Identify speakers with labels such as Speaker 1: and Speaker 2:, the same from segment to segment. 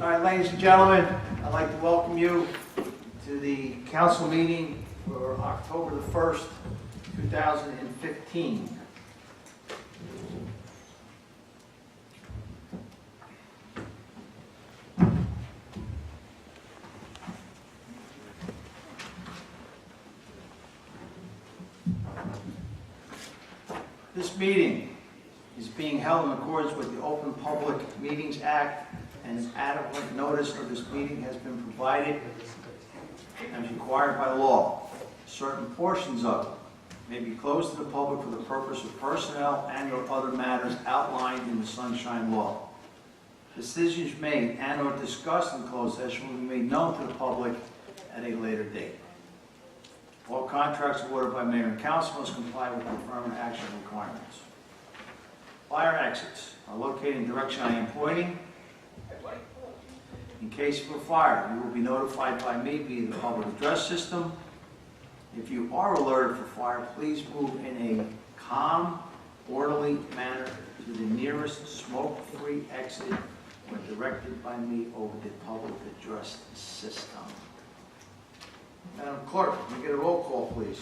Speaker 1: All right, ladies and gentlemen, I'd like to welcome you to the council meeting for October the 1st, 2015. This meeting is being held in accordance with the Open Public Meetings Act, and adequate notice of this meeting has been provided as required by law. Certain portions of it may be closed to the public for the purpose of personnel and/or other matters outlined in the Sunshine Law. Decisions made and/or discussed in closed session will be made known to the public at a later date. All contracts awarded by mayor and council must comply with the affirmative action requirements. Fire exits are located in the direction I am pointing. In case of a fire, you will be notified by me via the public address system. If you are alerted for fire, please move in a calm, orderly manner to the nearest smoke-free exit when directed by me over the public address system. Madam Clerk, can we get a roll call, please?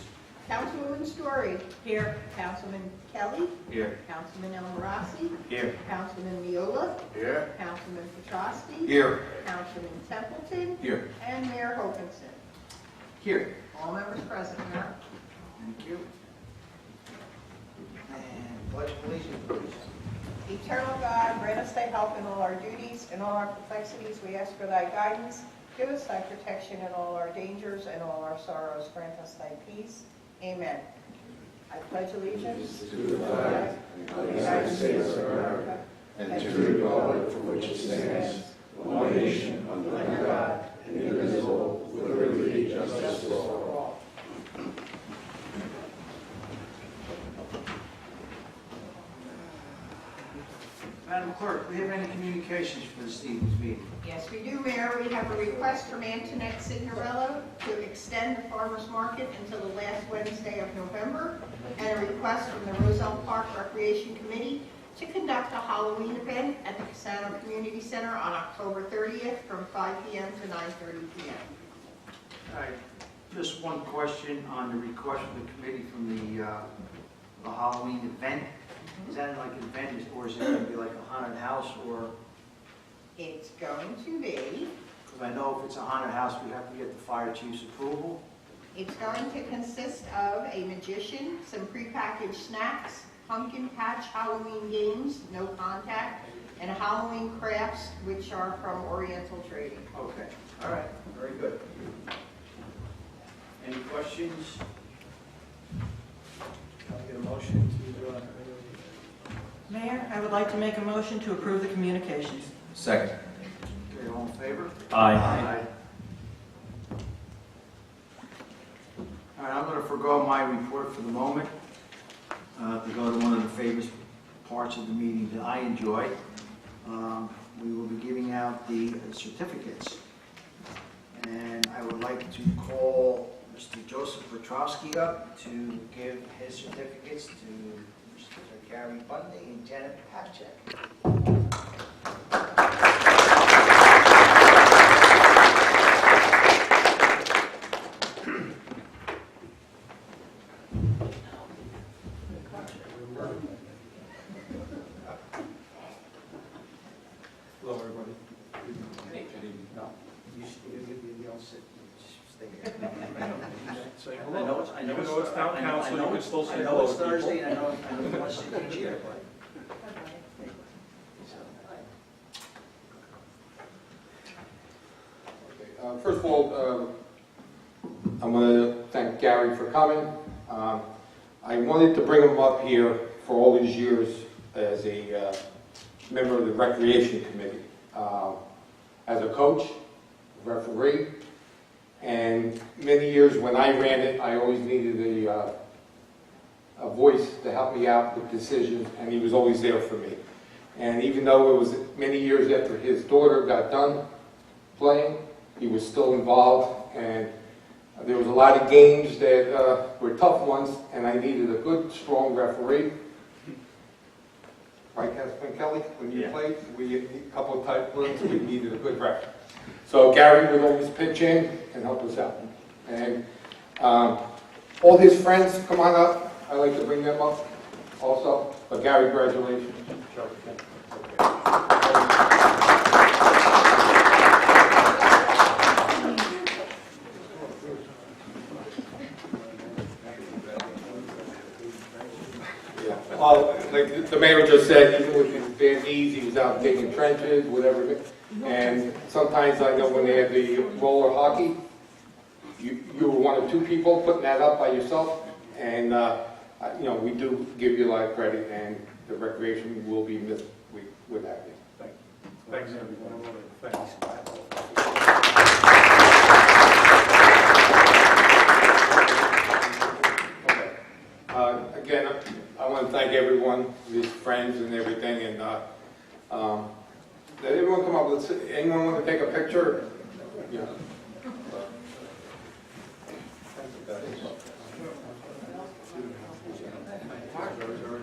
Speaker 2: Councilwoman Story. Here. Councilman Kelly.
Speaker 1: Here.
Speaker 2: Councilman El Marassi.
Speaker 1: Here.
Speaker 2: Councilman Miola.
Speaker 1: Here.
Speaker 2: Councilman Petrosky.
Speaker 1: Here.
Speaker 2: Councilman Templeton.
Speaker 1: Here.
Speaker 2: And Mayor Hokinson.
Speaker 1: Here.
Speaker 2: All members present, Mayor.
Speaker 1: Thank you. And pledge of allegiance, please.
Speaker 2: Eternal God, grant us thy help in all our duties, in all our perplexities. We ask for thy guidance. Give us thy protection in all our dangers and all our sorrows. Grant us thy peace. Amen. I pledge allegiance
Speaker 3: to the flag of the United States of America and to the republic for which it stands, one nation, under God, indivisible, with liberty and justice for all.
Speaker 1: Madam Clerk, do we have any communications for this evening's meeting?
Speaker 2: Yes, we do, Mayor. We have a request from Antoinette Signorello to extend the farmers market until the last Wednesday of November, and a request from the Roselle Park Recreation Committee to conduct a Halloween event at the Casano Community Center on October 30th from 5 p.m. to 9:30 p.m.
Speaker 1: All right, just one question on the request of the committee from the Halloween event. Is that like an event, or is it going to be like a haunted house, or?
Speaker 2: It's going to be,
Speaker 1: Because I know if it's a haunted house, we have to get the fire chief's approval.
Speaker 2: it's going to consist of a magician, some prepackaged snacks, pumpkin patch Halloween games, no contact, and Halloween crafts, which are from Oriental Trading.
Speaker 1: Okay, all right, very good. Any questions? Can I get a motion to,
Speaker 4: Mayor, I would like to make a motion to approve the communications.
Speaker 5: Second.
Speaker 1: okay, all in favor?
Speaker 5: Aye.
Speaker 1: All right, I'm going to forego my report for the moment to go to one of the favorite parts of the meeting that I enjoy. We will be giving out the certificates. And I would like to call Mr. Joseph Petrosky up to give his certificates to Mr. Gary Bundy and Janet Papchek.
Speaker 5: Hello, everybody.
Speaker 1: No, you don't sit, just stay here.
Speaker 5: Say
Speaker 1: I know it's,
Speaker 5: Even though it's town council, you can still say
Speaker 1: I
Speaker 5: hello
Speaker 1: know it's
Speaker 5: to people.
Speaker 1: Thursday, and I know you want to sit in the chair, but.
Speaker 6: First of all, I'm going to thank Gary for coming. I wanted to bring him up here for all these years as a member of the Recreation Committee, as a coach, referee, and many years when I ran it, I always needed a voice to help me out with decisions, and he was always there for me. And even though it was many years after his daughter got done playing, he was still involved, and there was a lot of games that were tough ones, and I needed a good, strong referee. right, Councilman Kelly? When you
Speaker 1: Yeah.
Speaker 6: played, we, a couple of tight ones, we needed a good ref. So Gary would always pitch in and help us out. And all his friends, come on up. I like to bring them up also. But Gary, congratulations. Well, like the mayor just said, even with his bad knees, he was out digging trenches, whatever. And sometimes I know when they had the roller hockey, you were one of two people putting that up by yourself. And, you know, we do give you a lot of credit, and the recreation will be missed without you.
Speaker 5: Thanks, everyone. Thanks.
Speaker 6: Again, I want to thank everyone, his friends and everything, and let everyone come up. Anyone want to take a picture? Yeah.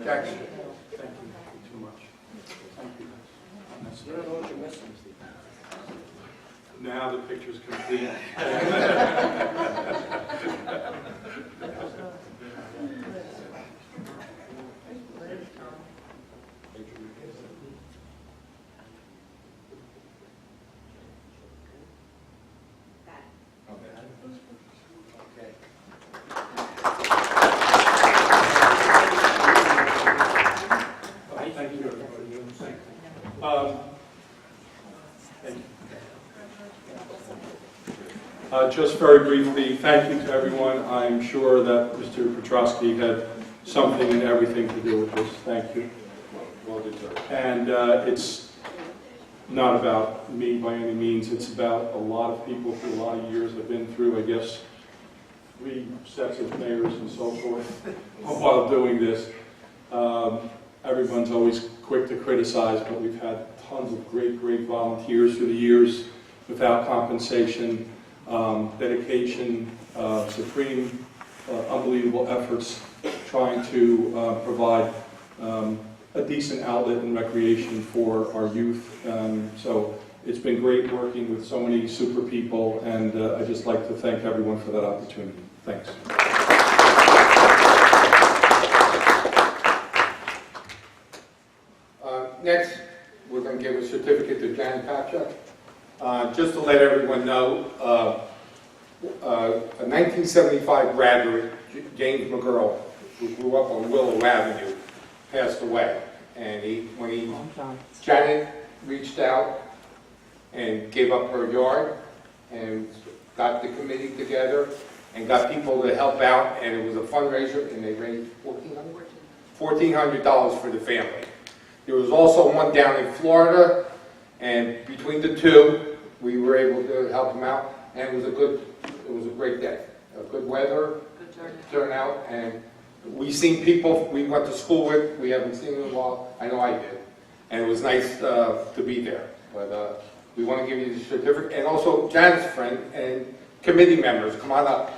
Speaker 6: Jackson.
Speaker 5: Thank you too much. Thank you. Now the picture's complete. Thank you, everybody. Thank you. Just very briefly, thank you to everyone. I'm sure that Mr. Petrosky had something and everything to do with this. Thank you.
Speaker 6: Well deserved.
Speaker 5: And it's not about me by any means. It's about a lot of people for a lot of years. I've been through, I guess, 3 sets of mayors and so forth while doing this. Everyone's always quick to criticize, but we've had tons of great volunteers through the years without compensation, dedication, supreme, unbelievable efforts trying to provide a decent outlet and recreation for our youth. So it's been great working with so many super people, and I'd just like to thank everyone for that opportunity. Thanks.
Speaker 6: Next, we're going to give a certificate to Jan Papchuk. Just to let everyone know, a 1975 graduate, James McGurl, who grew up on Willow Avenue, passed away. And Janet reached out and gave up her yard and got the committee together and got people to help out, and it was a fundraiser, and they raised $1,400 for the family. There was also one down in Florida, and between the two, we were able to help them out, and it was a great day. Good weather, good turnout, and we seen people we went to school with, we haven't seen in a while. I know I did, and it was nice to be there. But we want to give you the certificate, and also Jan's friend and committee members, come on up.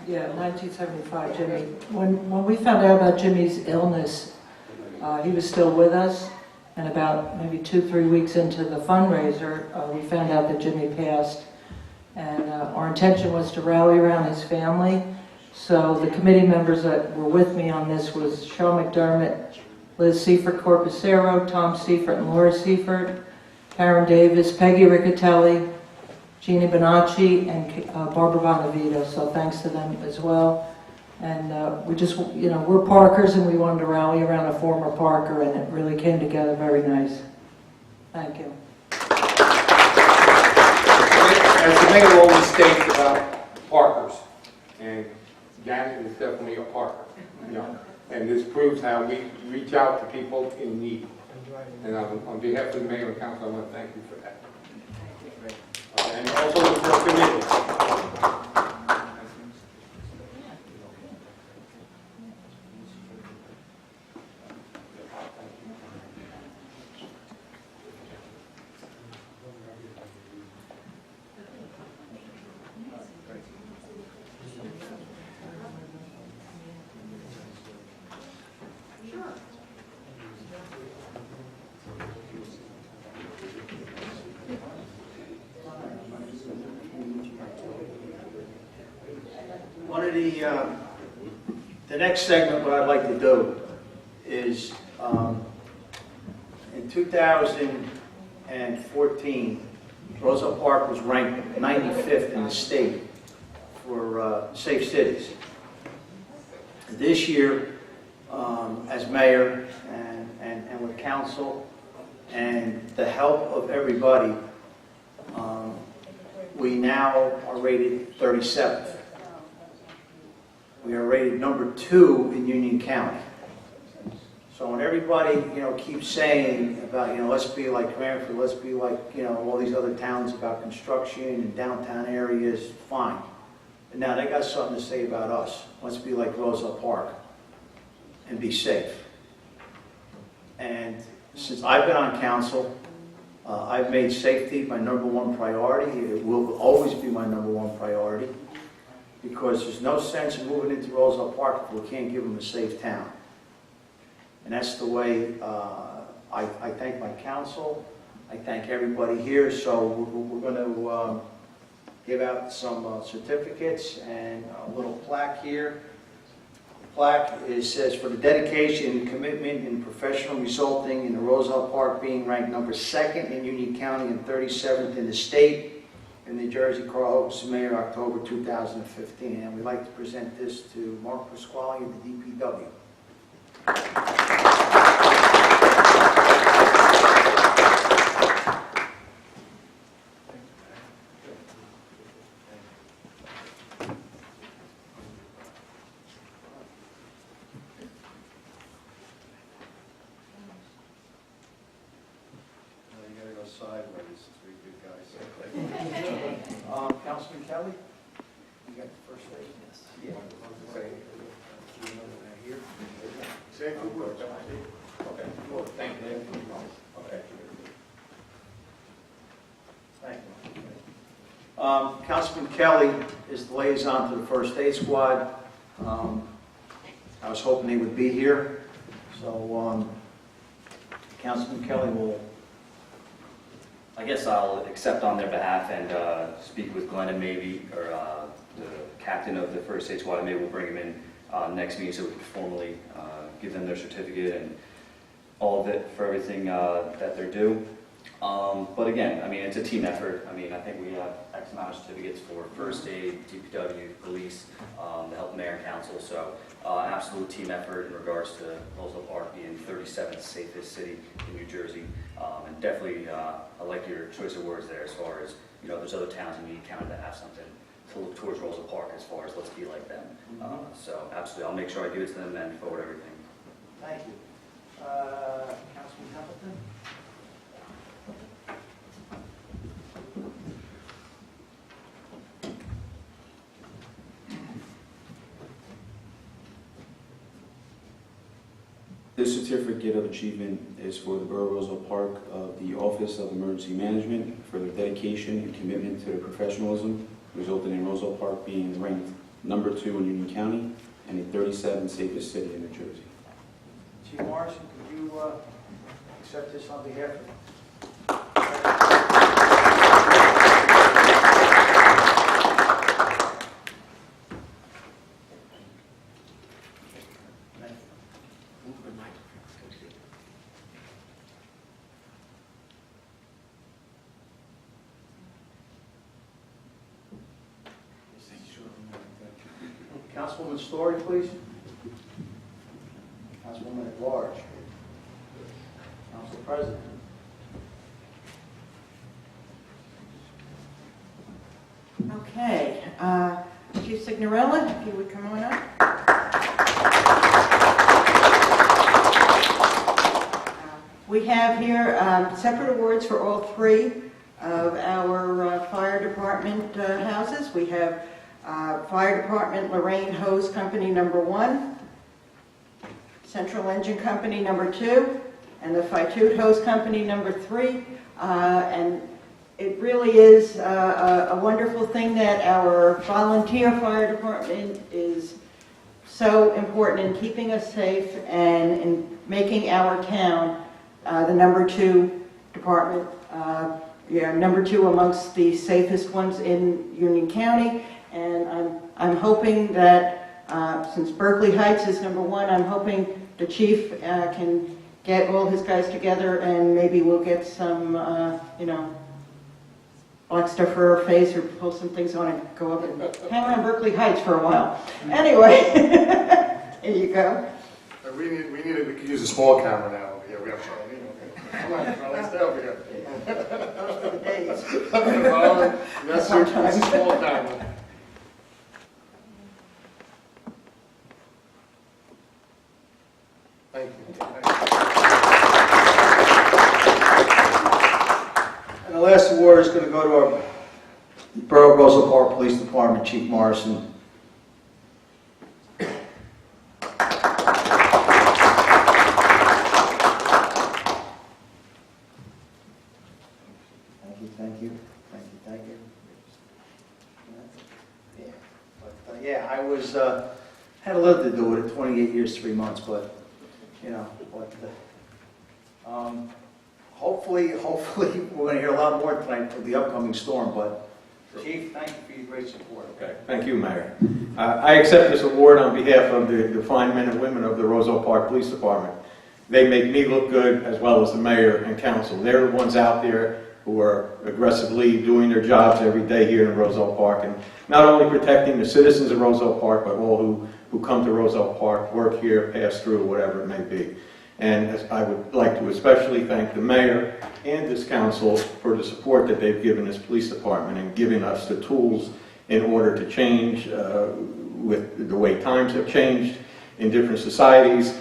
Speaker 4: Yeah, 1975, Jimmy. When we found out about Jimmy's illness, he was still with us, and about maybe 2-3 weeks into the fundraiser, we found out that Jimmy passed. And our intention was to rally around his family. So the committee members that were with me on this was Cheryl McDermott, Liz Seifert Corpusero, Tom Seifert and Laura Seifert, Karen Davis, Peggy Riccatelli, Jeannie Bonacci, and Barbara Bonavito. So thanks to them as well. And we just, we're Parkers, and we wanted to rally around a former Parker, and it really came together very nice. Thank you.
Speaker 6: As the mayor always states about Parkers, and Janet is definitely a partner, you know, and this proves how we reach out to people in need. And on behalf of the mayor and council, I want to thank you for that. And also the committee.
Speaker 1: One of the next segment, what I'd like to do is, in 2014, Roselle Park was ranked 95th in the state for safe cities. This year, as mayor and with council and the help of everybody, we now are rated 37th. We are rated number 2 in Union County. So when everybody, keeps saying about, let's be like Cranford, let's be like, all these other towns about construction and downtown areas, fine. But now they got something to say about us. Let's be like Roselle Park and be safe. And since I've been on council, I've made safety my number 1 priority. It will always be my number 1 priority, because there's no sense in moving into Roselle Park if we can't give them a safe town. And that's the way I thank my council. I thank everybody here. So we're going to give out some certificates and a little plaque here. The plaque says, for the dedication and commitment and professional resulting in the Roselle Park being ranked number 2nd in Union County and 37th in the state. In New Jersey, Carl Hope's Mayor, October 2015. And we'd like to present this to Mark Pasquale of the DPW.
Speaker 3: You gotta go sideways, 3 good guys.
Speaker 1: Councilman Kelly, you got the first aid? Yes. Yeah. Here.
Speaker 3: Say a good word.
Speaker 6: Okay, well, thank you. Okay.
Speaker 1: Thank you. Councilman Kelly is the liaison to the first aid squad. I was hoping he would be here. So Councilman Kelly will.
Speaker 7: I guess I'll accept on their behalf and speak with Glenn and maybe, or the captain of the first aid squad, and maybe we'll bring him in next meeting so we can formally give them their certificate and all of it for everything that they're due. But again, I mean, it's a team effort. I mean, I think we have X amount of certificates for first aid, DPW, police, the health mayor and council. So absolute team effort in regards to Roselle Park being 37th safest city in New Jersey. And definitely, I like your choice of words there as far as, there's other towns in Union County that have something to look towards Roselle Park as far as let's be like them. So absolutely, I'll make sure I give it to them and forward everything.
Speaker 1: Thank you. Councilman Hamilton?
Speaker 8: This certificate of achievement is for the Borough of Roselle Park of the Office of Emergency Management for their dedication and commitment to their professionalism, resulting in Roselle Park being ranked number 2 in Union County and the 37th safest city in New Jersey.
Speaker 1: Chief Morrison, could you accept this on behalf of? Councilwoman Story, please. Councilwoman at large. Council President.
Speaker 9: Okay,
Speaker 2: Chief Signorella, if you would come on up. We have here separate awards for all three of our fire department houses. We have Fire Department Lorraine Hose Company #1, Central Engine Company #2, and the Fitute Hose Company #3. And it really is a wonderful thing that our volunteer fire department is so important in keeping us safe and in making our town the #2 department, #2 amongst the safest ones in Union County. And I'm hoping that since Berkeley Heights is #1, I'm hoping the chief can get all his guys together and maybe we'll get some, black stuff for our face or pull some things on and go up and hang around Berkeley Heights for a while. Anyway, there you go.
Speaker 3: We could use a small camera now. Yeah, we have Charlene. Come on, Charlene, stay over here.
Speaker 2: Those were the days.
Speaker 3: That's a small camera. Thank you.
Speaker 1: And the last award is going to go to our Borough of Roselle Park Police Department, Chief Morrison. Yeah, I was, had a lot to do with it, 28 years, 3 months, but, hopefully, we're going to hear a lot more tonight of the upcoming storm, but Chief, thank you for your great support.
Speaker 6: Okay, thank you, Mayor. I accept this award on behalf of the fine men and women of the Roselle Park Police Department. They make me look good as well as the mayor and council. They're the ones out there who are aggressively doing their jobs every day here in Roselle Park, and not only protecting the citizens of Roselle Park, but all who come to Roselle Park, work here, pass through, whatever it may be. And I would like to especially thank the mayor and this council for the support that they've given this police department and giving us the tools in order to change with the way times have changed in different societies.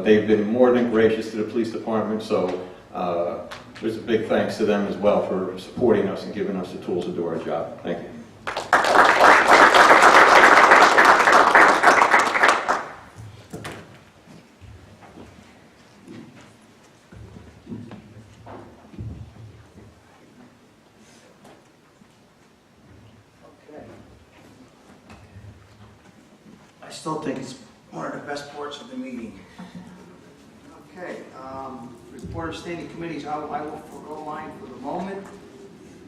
Speaker 6: They've been more than gracious to the police department, so there's a big thanks to them as well for supporting us and giving us the tools to do our job. Thank you.
Speaker 1: I still think it's one of the best parts of the meeting. Okay, report of standing committees, I will forego mine for the moment.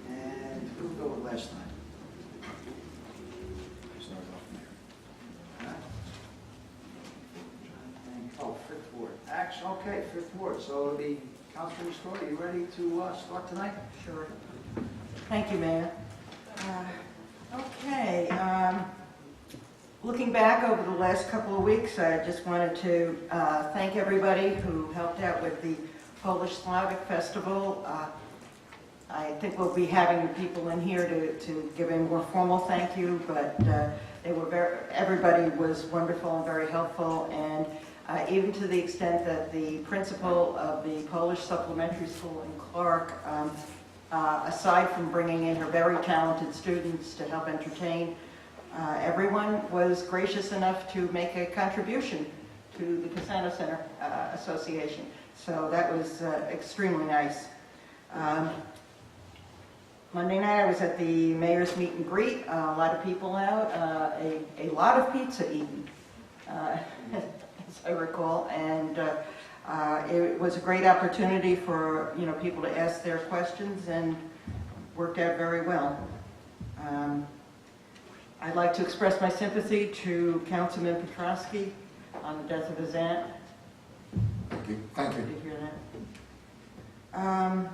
Speaker 1: And who go with last time? Oh, Fifth Ward. Action, okay, Fifth Ward. So the Councilman Story, are you ready to start tonight?
Speaker 2: Sure. Thank you, Mayor. Okay. Looking back over the last couple of weeks, I just wanted to thank everybody who helped out with the Polish Slavic Festival. I think we'll be having people in here to give a more formal thank you, but everybody was wonderful and very helpful, and even to the extent that the principal of the Polish Supplementary School in Clark, aside from bringing in her very talented students to help entertain, everyone was gracious enough to make a contribution to the Casano Center Association. So that was extremely nice. Monday night I was at the mayor's meet and greet. A lot of people out, a lot of pizza eaten, as I recall, and it was a great opportunity for people to ask their questions, and worked out very well. I'd like to express my sympathy to Councilman Petrosky on the death of his aunt.
Speaker 3: Thank you. Thank you.
Speaker 2: Did you hear that?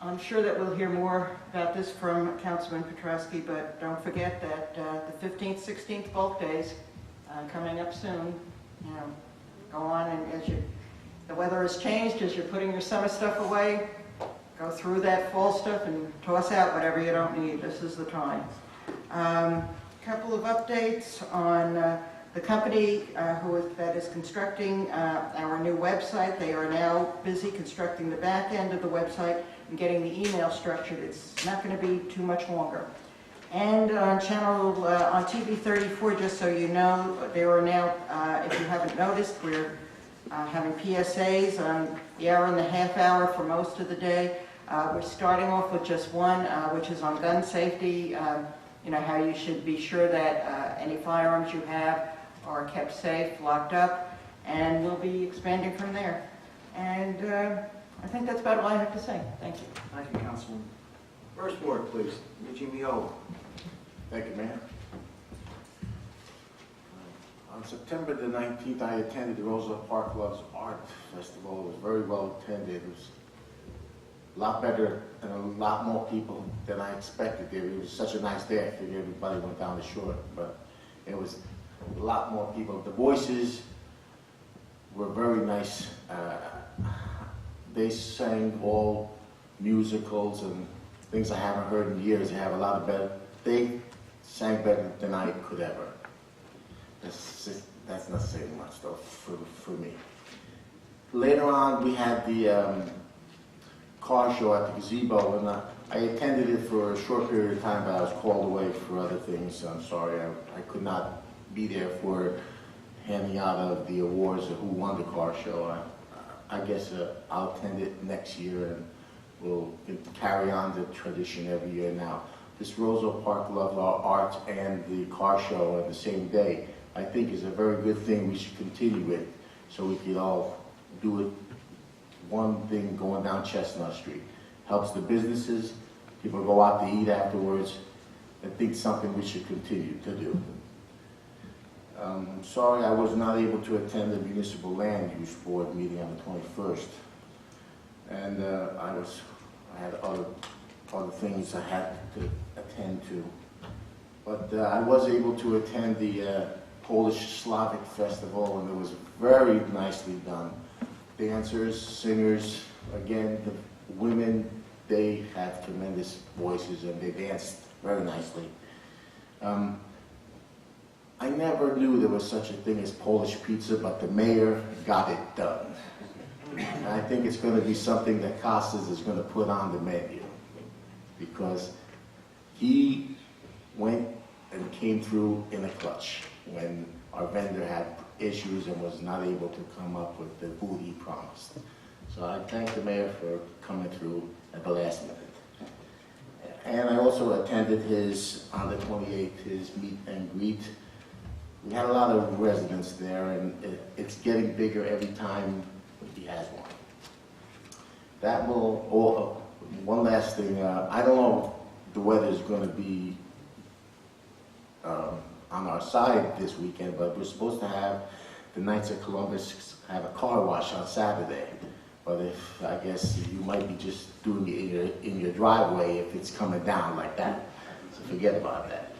Speaker 2: I'm sure that we'll hear more about this from Councilman Petrosky, but don't forget that the 15th, 16th bulk days coming up soon. Go on, and as the weather has changed, as you're putting your summer stuff away, go through that fall stuff and toss out whatever you don't need. This is the time.
Speaker 9: couple of updates on the company that is constructing our new website. They are now busy constructing the back end of the website and getting the email structured. It's not going to be too much longer. And on on TV 34, just so you know, there are now, if you haven't noticed, we're having PSAs on the hour and the half hour for most of the day. We're starting off with just one, which is on gun safety. You know, how you should be sure that any firearms you have are kept safe, locked up, and we'll be expanding from there. And I think that's about all I have to say. Thank you.
Speaker 1: Thank you, Councilman. First Ward, please. Eugene Miola.
Speaker 3: Thank you, Mayor. On September the 19th, I attended the Roselle Park Loves Art Festival. It was very well attended. It was a lot better and a lot more people than I expected. It was such a nice day. I figured everybody went down the shore, but it was a lot more people. The voices were very nice. They sang all musicals and things I haven't heard in years. They have a lot of better. They sang better than I could ever. That's not saying much though for me. Later on, we had the car show at the gazebo, and I attended it for a short period of time, but I was called away for other things. I'm sorry, I could not be there for handing out of the awards of who won the car show. I guess I'll attend it next year, and we'll carry on the tradition every year now. This Roselle Park Love Art and the car show on the same day, I think is a very good thing we should continue with, so we can all do it. One thing going down Chestnut Street. Helps the businesses, people go out to eat afterwards. I think something we should continue to do. I'm sorry I was not able to attend the Municipal Land Use Board meeting on the 21st. And I had other things I had to attend to. But I was able to attend the Polish Slavic Festival, and it was very nicely done. Dancers, singers, again, the women, they have tremendous voices and they danced very nicely. I never knew there was such a thing as Polish pizza, but the mayor got it done. And I think it's going to be something that Costas is going to put on the menu, because he went and came through in a clutch when our vendor had issues and was not able to come up with the food he promised. So I thank the mayor for coming through at the last minute. And I also attended on the 28th, his meet and greet. We had a lot of residents there, and it's getting bigger every time he has one. One last thing, I don't know if the weather is going to be on our side this weekend, but we're supposed to have the Knights of Columbus have a car wash on Saturday. But I guess you might be just doing it in your driveway if it's coming down like that. So forget about that.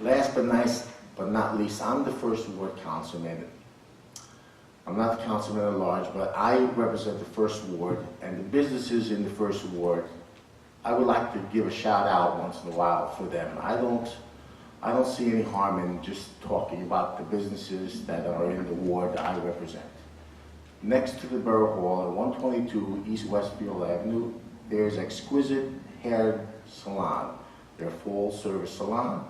Speaker 3: Last but not least, I'm the first ward councilman. I'm not the councilman at large, but I represent the first ward, and the businesses in the first ward, I would like to give a shout out once in a while for them. I don't see any harm in just talking about the businesses that are in the ward I represent. Next to the Borough Hall at 122 East Westfield Avenue, there's Exquisite Hair Salon, their full-service salon.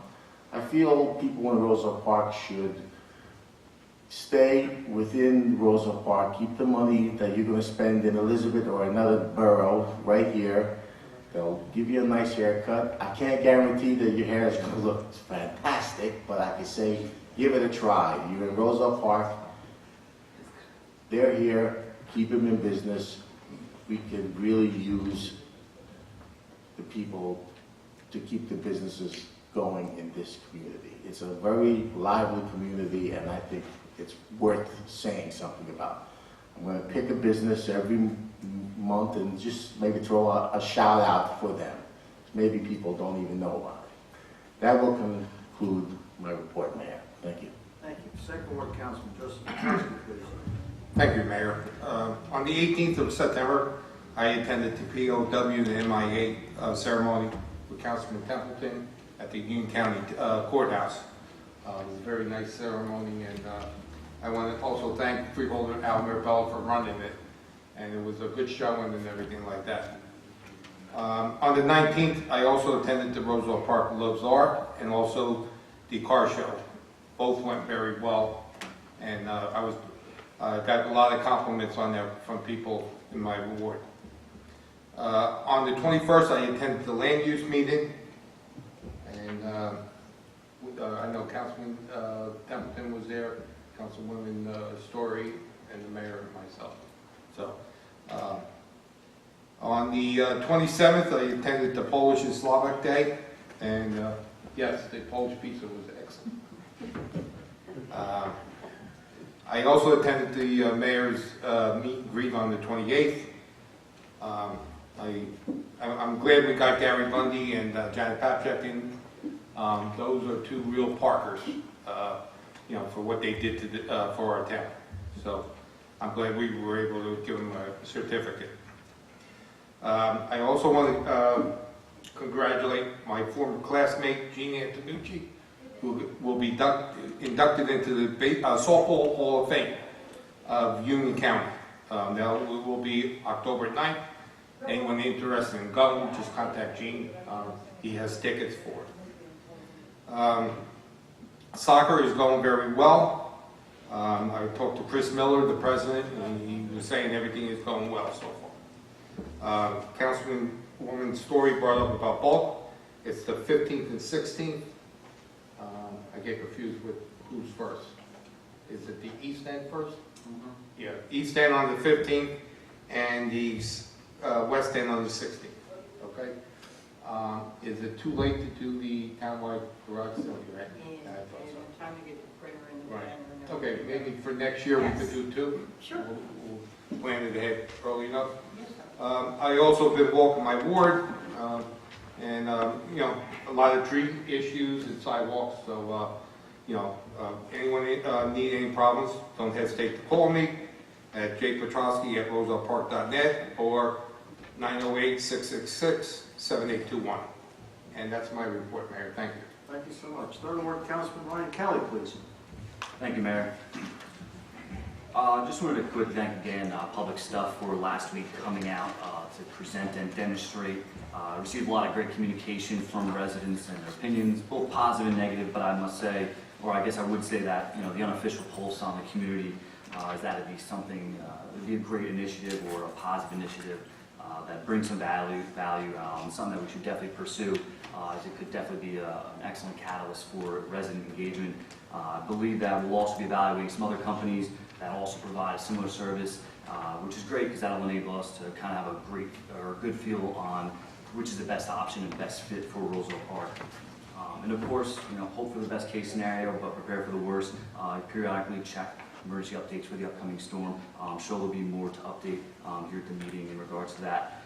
Speaker 3: I feel people in Roselle Park should stay within Roselle Park, keep the money that you're going to spend in Elizabeth or another borough right here. They'll give you a nice haircut. I can't guarantee that your hair is going to look fantastic, but I can say give it a try. You're in Roselle Park. They're here. Keep them in business. We can really use the people to keep the businesses going in this community. It's a very lively community, and I think it's worth saying something about. I'm going to pick a business every month and just maybe throw a shout out for them. Maybe people don't even know about it. That will conclude my report, Mayor. Thank you.
Speaker 1: Thank you. Second Ward Councilman Joseph Paczynski, please.
Speaker 6: Thank you, Mayor. On the 18th of September, I attended the POW and MIA ceremony with Councilman Templeton at the Union County Courthouse. It was a very nice ceremony, and I want to also thank Freeholder Al Mirabella for running it, and it was a good showing and everything like that. On the 19th, I also attended the Roselle Park Loves Art and also the car show. Both went very well, and I got a lot of compliments on there from people in my ward. On the 21st, I attended the land use meeting, and I know Councilman Templeton was there, Councilwoman Story, and the mayor and myself. So, on the 27th, I attended the Polish and Slovak Day, and yes, the Polish pizza was excellent. I also attended the mayor's meet and greet on the 28th. I'm glad we got Gary Bundy and Janet Papchak in. Those are two real Parkers, for what they did for our town. So I'm glad we were able to give them a certificate. I also want to congratulate my former classmate, Gene Antonucci, who will be inducted into the Softball Hall of Fame of Union County. Now it will be October 9th. Anyone interested in going, just contact Gene. He has tickets for it. Soccer is going very well. I talked to Chris Miller, the president, and he was saying everything is going well so far. Councilwoman Story brought up about bulk. It's the 15th and 16th. I get confused with who's first. Is it the East End first? Mm-hmm. Yeah, East End on the 15th and the West End on the 16th. Okay. Is it too late to do the townwide garage sale? Right?
Speaker 9: Time to get the printer in the
Speaker 6: Right.
Speaker 9: banner.
Speaker 6: Okay, maybe for next year we could do two.
Speaker 2: Sure.
Speaker 6: We'll plan it ahead early enough.
Speaker 2: Yes, sir.
Speaker 6: I also been walking my ward, and a lot of tree issues and sidewalks. So anyone need any problems, don't hesitate to call me at jpetrosky@rosellepark.net or 908-666-7821. And that's my report, Mayor. Thank you.
Speaker 1: Thank you so much. Third Ward Councilman Ryan Kelly, please.
Speaker 7: Thank you, Mayor. Just wanted to quickly thank again Public Stuff for last week coming out to present and demonstrate. Received a lot of great communication from residents and their opinions, both positive and negative, but I must say, or I guess I would say that, the unofficial pulse on the community is that it'd be something, it'd be a great initiative or a positive initiative that brings some value, something that we should definitely pursue, as it could definitely be an excellent catalyst for resident engagement. I believe that we'll also be evaluating some other companies that also provide a similar service, which is great because that'll enable us to kind of have a great or good feel on which is the best option and best fit for Roselle Park. And of course, hope for the best case scenario, but prepare for the worst. Periodically check emergency updates for the upcoming storm. I'm sure there'll be more to update here at the meeting in regards to that.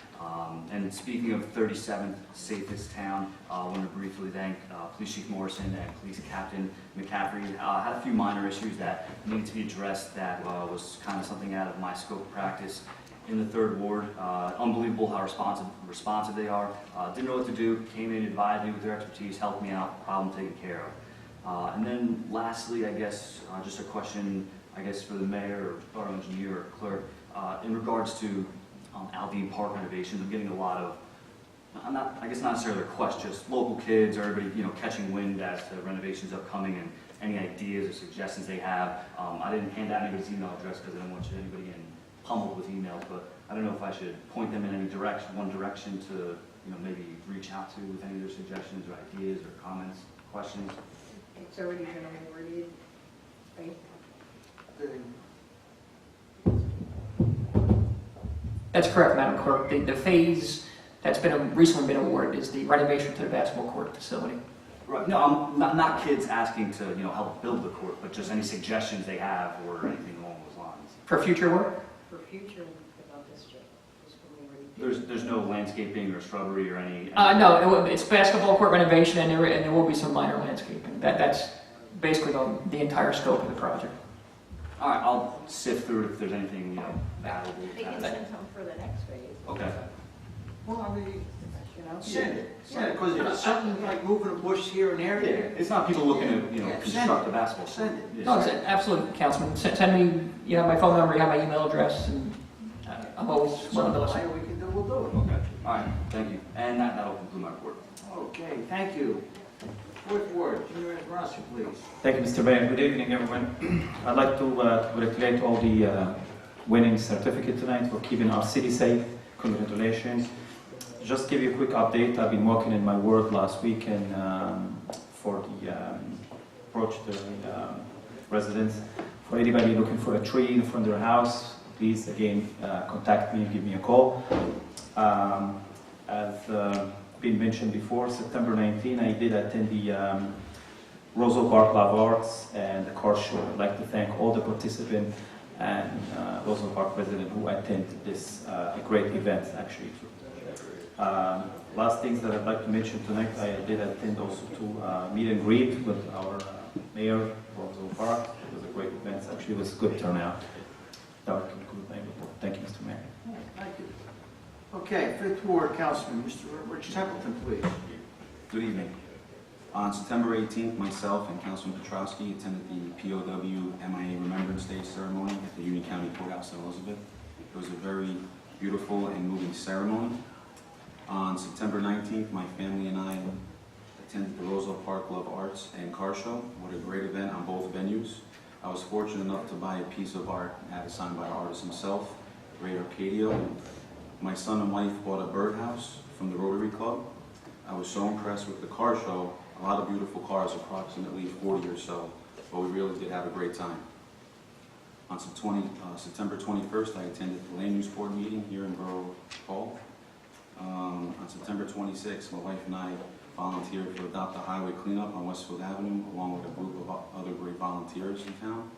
Speaker 7: And speaking of 37th safest town, I want to briefly thank Police Chief Morrison and Police Captain McCaffrey. Had a few minor issues that needed to be addressed that was kind of something out of my scope of practice in the 3rd Ward. Unbelievable how responsive they are. Didn't know what to do, came in, advised me with their expertise, helped me out, problem taken care of. And then lastly, I guess, just a question, I guess, for the mayor or borough engineer or clerk, in regards to Aldine Park renovations. I'm getting a lot of, I guess not necessarily requests, just local kids or everybody, catching wind as the renovations upcoming and any ideas or suggestions they have. I didn't hand out anybody's email address because I didn't want anybody getting pummeled with emails, but I don't know if I should point them in any direction, one direction to, maybe reach out to with any of their suggestions or ideas or comments, questions.
Speaker 2: It's already been awarded, right?
Speaker 10: That's correct, Madam Clerk. The phase that's recently been awarded is the renovation to the basketball court facility.
Speaker 7: Right. No, I'm not kids asking to help build the court, but just any suggestions they have or anything along those lines.
Speaker 10: For future work?
Speaker 2: For future, about this job, this one we already did.
Speaker 7: There's no landscaping or shrubbery or any.
Speaker 10: No, it's basketball court renovation, and there will be some minor landscaping. That's basically the entire scope of the project.
Speaker 7: All right, I'll sift through it if there's anything valuable.
Speaker 2: They can send some for the next phase.
Speaker 7: Okay.
Speaker 9: Well, know?
Speaker 1: Send it, because if it's something like moving a bush here and there,
Speaker 11: It's not people looking to,
Speaker 1: Yeah,
Speaker 11: construct a basketball.
Speaker 1: send it.
Speaker 10: No, it's absolutely, Councilman. Send me, you have my phone number, you have my email address, and I'm always willing to listen.
Speaker 1: Something we can do, we'll do it.
Speaker 11: Okay, all right, thank you. And that'll conclude my report.
Speaker 1: Okay, thank you. Fourth Ward, Junior Rossi, please.
Speaker 12: Thank you, Mr. Mayor. Good evening, everyone. I'd like to congratulate all the winning certificate tonight for keeping our city safe. Congratulations. Just give you a quick update. I've been working in my ward last week and for the approach to the residents. For anybody looking for a tree in front of their house, please again contact me and give me a call. As been mentioned before, September 19, I did attend the Roselle Park Love Arts and the car show. I'd like to thank all the participants and Roselle Park residents who attended this great event, actually. Last things that I'd like to mention tonight, I did attend also to meet and greet with our mayor of Roselle Park. It was a great event. Actually, it was a good turnout. That would conclude my report. Thank you, Mr. Mayor.
Speaker 1: Thank you. Okay, Fifth Ward, Councilman, Mr. Rich Templeton, please.
Speaker 8: Good evening. On September 18th, myself and Councilman Petrowski attended the POW MIA Remembrance Day ceremony at the Union County Courthouse in Elizabeth. It was a very beautiful and moving ceremony. On September 19th, my family and I attended the Roselle Park Love Arts and Car Show. What a great event on both venues. I was fortunate enough to buy a piece of art had it signed by the artist himself, Ray Arcadio. My son and wife bought a birdhouse from the Rotary Club. I was so impressed with the car show. A lot of beautiful cars, approximately 40 or so, but we really did have a great time. On September 21st, I attended the Land Use Board meeting here in Borough Hall. On September 26th, my wife and I volunteered for Adopt a Highway Cleanup on Westfield Avenue, along with a group of other great volunteers in town.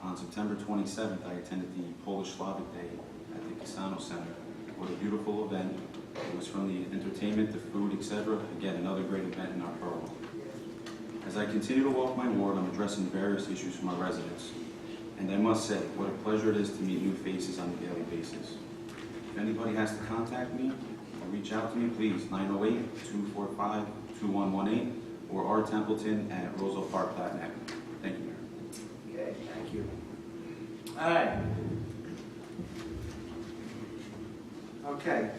Speaker 8: On September 27th, I attended the Polish Slavic Day at the Casano Center. What a beautiful event. It was from the entertainment, the food, etc. Again, another great event in our borough. As I continue to walk my ward, I'm addressing various issues for my residents. And I must say, what a pleasure it is to meet new faces on a daily basis. If anybody has to contact me or reach out to me, please, 908-245-2118 or rtempleton@rosellepark.net. Thank you, Mayor.
Speaker 1: Okay, thank you. All right. Okay,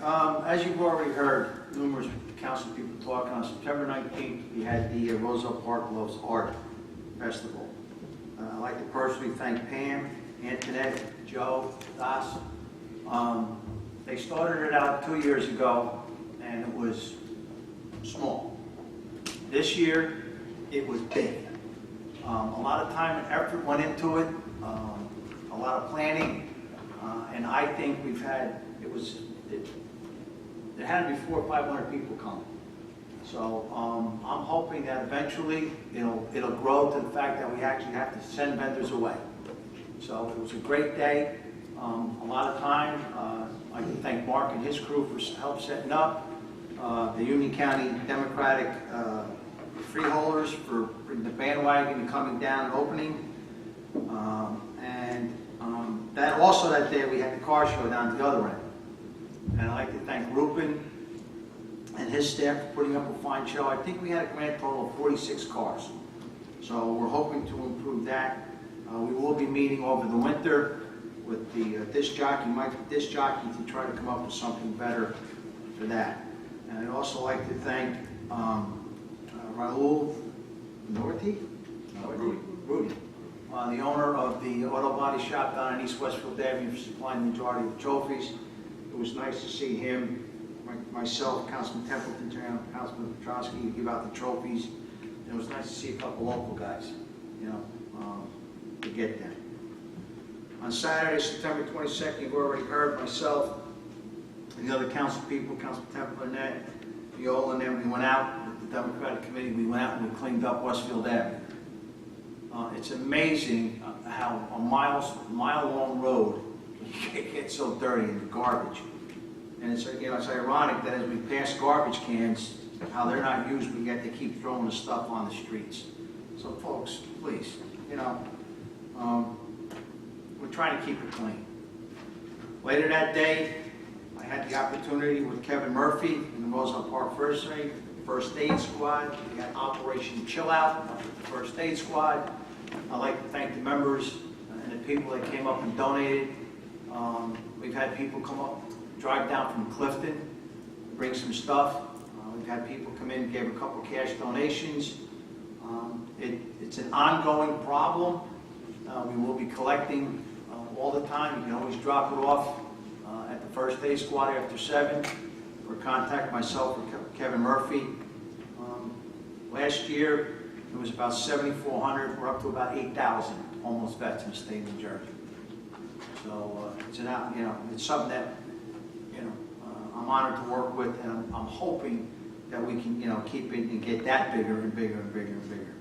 Speaker 1: as you've already heard, numerous council people talking, on September 19th, we had the Roselle Park Loves Art Festival. I'd like to personally thank Pam, Antoinette, Joe, Das. They started it out 2 years ago, and it was small. This year, it was big. A lot of time and effort went into it, a lot of planning, and I think we've had, there had to be 400 or 500 people come. So I'm hoping that eventually it'll grow to the fact that we actually have to send vendors away. So it was a great day, a lot of time. I can thank Mark and his crew for help setting up, the Union County Democratic freeholders for bringing the bandwagon and coming down and opening. That day we had the car show down at the other end. And I'd like to thank Rupen and his staff for putting up a fine show. I think we had a grand total of 46 cars. So we're hoping to improve that. We will be meeting over the winter with the disc jockey to try to come up with something better for that. And I'd also like to thank Raul Norty? Rudy. The owner of the auto body shop down in East Westfield Avenue, for supplying the majority of the trophies. It was nice to see him, myself, Councilman Templeton, Councilman Petrowski, give out the trophies. And it was nice to see a couple local guys, to get them. On Saturday, September 22nd, you've already heard myself and the other council people, Councilman Templeton, Viola, and then we went out with the Democratic Committee. We went out and we cleaned up Westfield Avenue. It's amazing how a mile-long road gets so dirty and garbage. And it's ironic that as we pass garbage cans, how they're not used, we get to keep throwing the stuff on the streets. So folks, please, we're trying to keep it clean. Later that day, I had the opportunity with Kevin Murphy in the Roselle Park First Aid Squad. We had Operation Chill Out with the First Aid Squad. I'd like to thank the members and the people that came up and donated. We've had people come up, drive down from Clifton, bring some stuff. We've had people come in, gave a couple cash donations. It's an ongoing problem. We will be collecting all the time. You can always drop it off at the First Aid Squad after 7, or contact myself or Kevin Murphy. Last year, it was about 7,400. We're up to about 8,000 homeless vets in the state of New Jersey. So it's something that I'm honored to work with, and I'm hoping that we can keep it and get that bigger and bigger and bigger and bigger.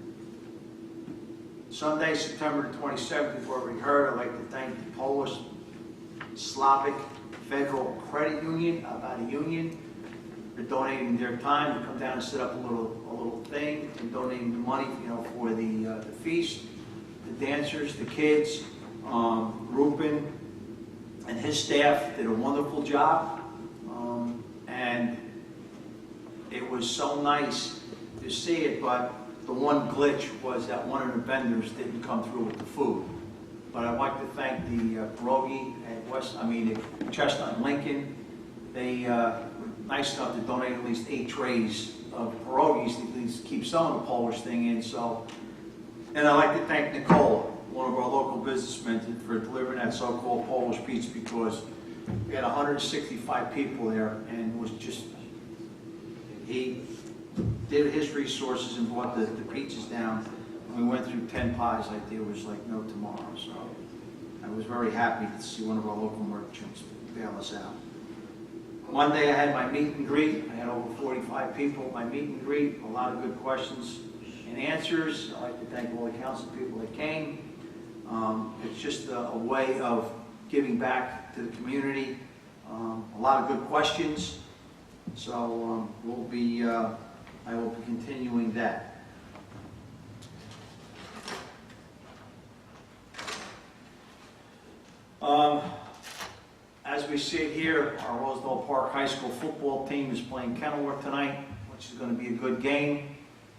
Speaker 1: Sunday, September the 27th, we've already heard. I'd like to thank the Polish Slavic Federal Credit Union, about a union, for donating their time to come down and set up a little thing, and donating the money, for the feast, the dancers, the kids. Ruben and his staff did a wonderful job, and it was so nice to see it. But the one glitch was that one of the vendors didn't come through with the food. But I'd like to thank the pierogi at Chestnut and Lincoln. They were nice enough to donate at least 8 trays of pierogies to at least keep some of the Polish thing in. And I'd like to thank Nicole, one of our local businessmen, for delivering that so-called Polish pizza, because we had 165 people there, and it was just, he did his resources and brought the pizzas down. And we went through 10 pies like there was like no tomorrow. So I was very happy to see one of our local merchants bail us out. Monday I had my meet and greet. I had over 45 people at my meet and greet, a lot of good questions and answers. I'd like to thank all the council people that came. It's just a way of giving back to the community. A lot of good questions. So I will be continuing that. As we sit here, our Roselle Park High School football team is playing Kenilworth tonight, which is going to be a good game.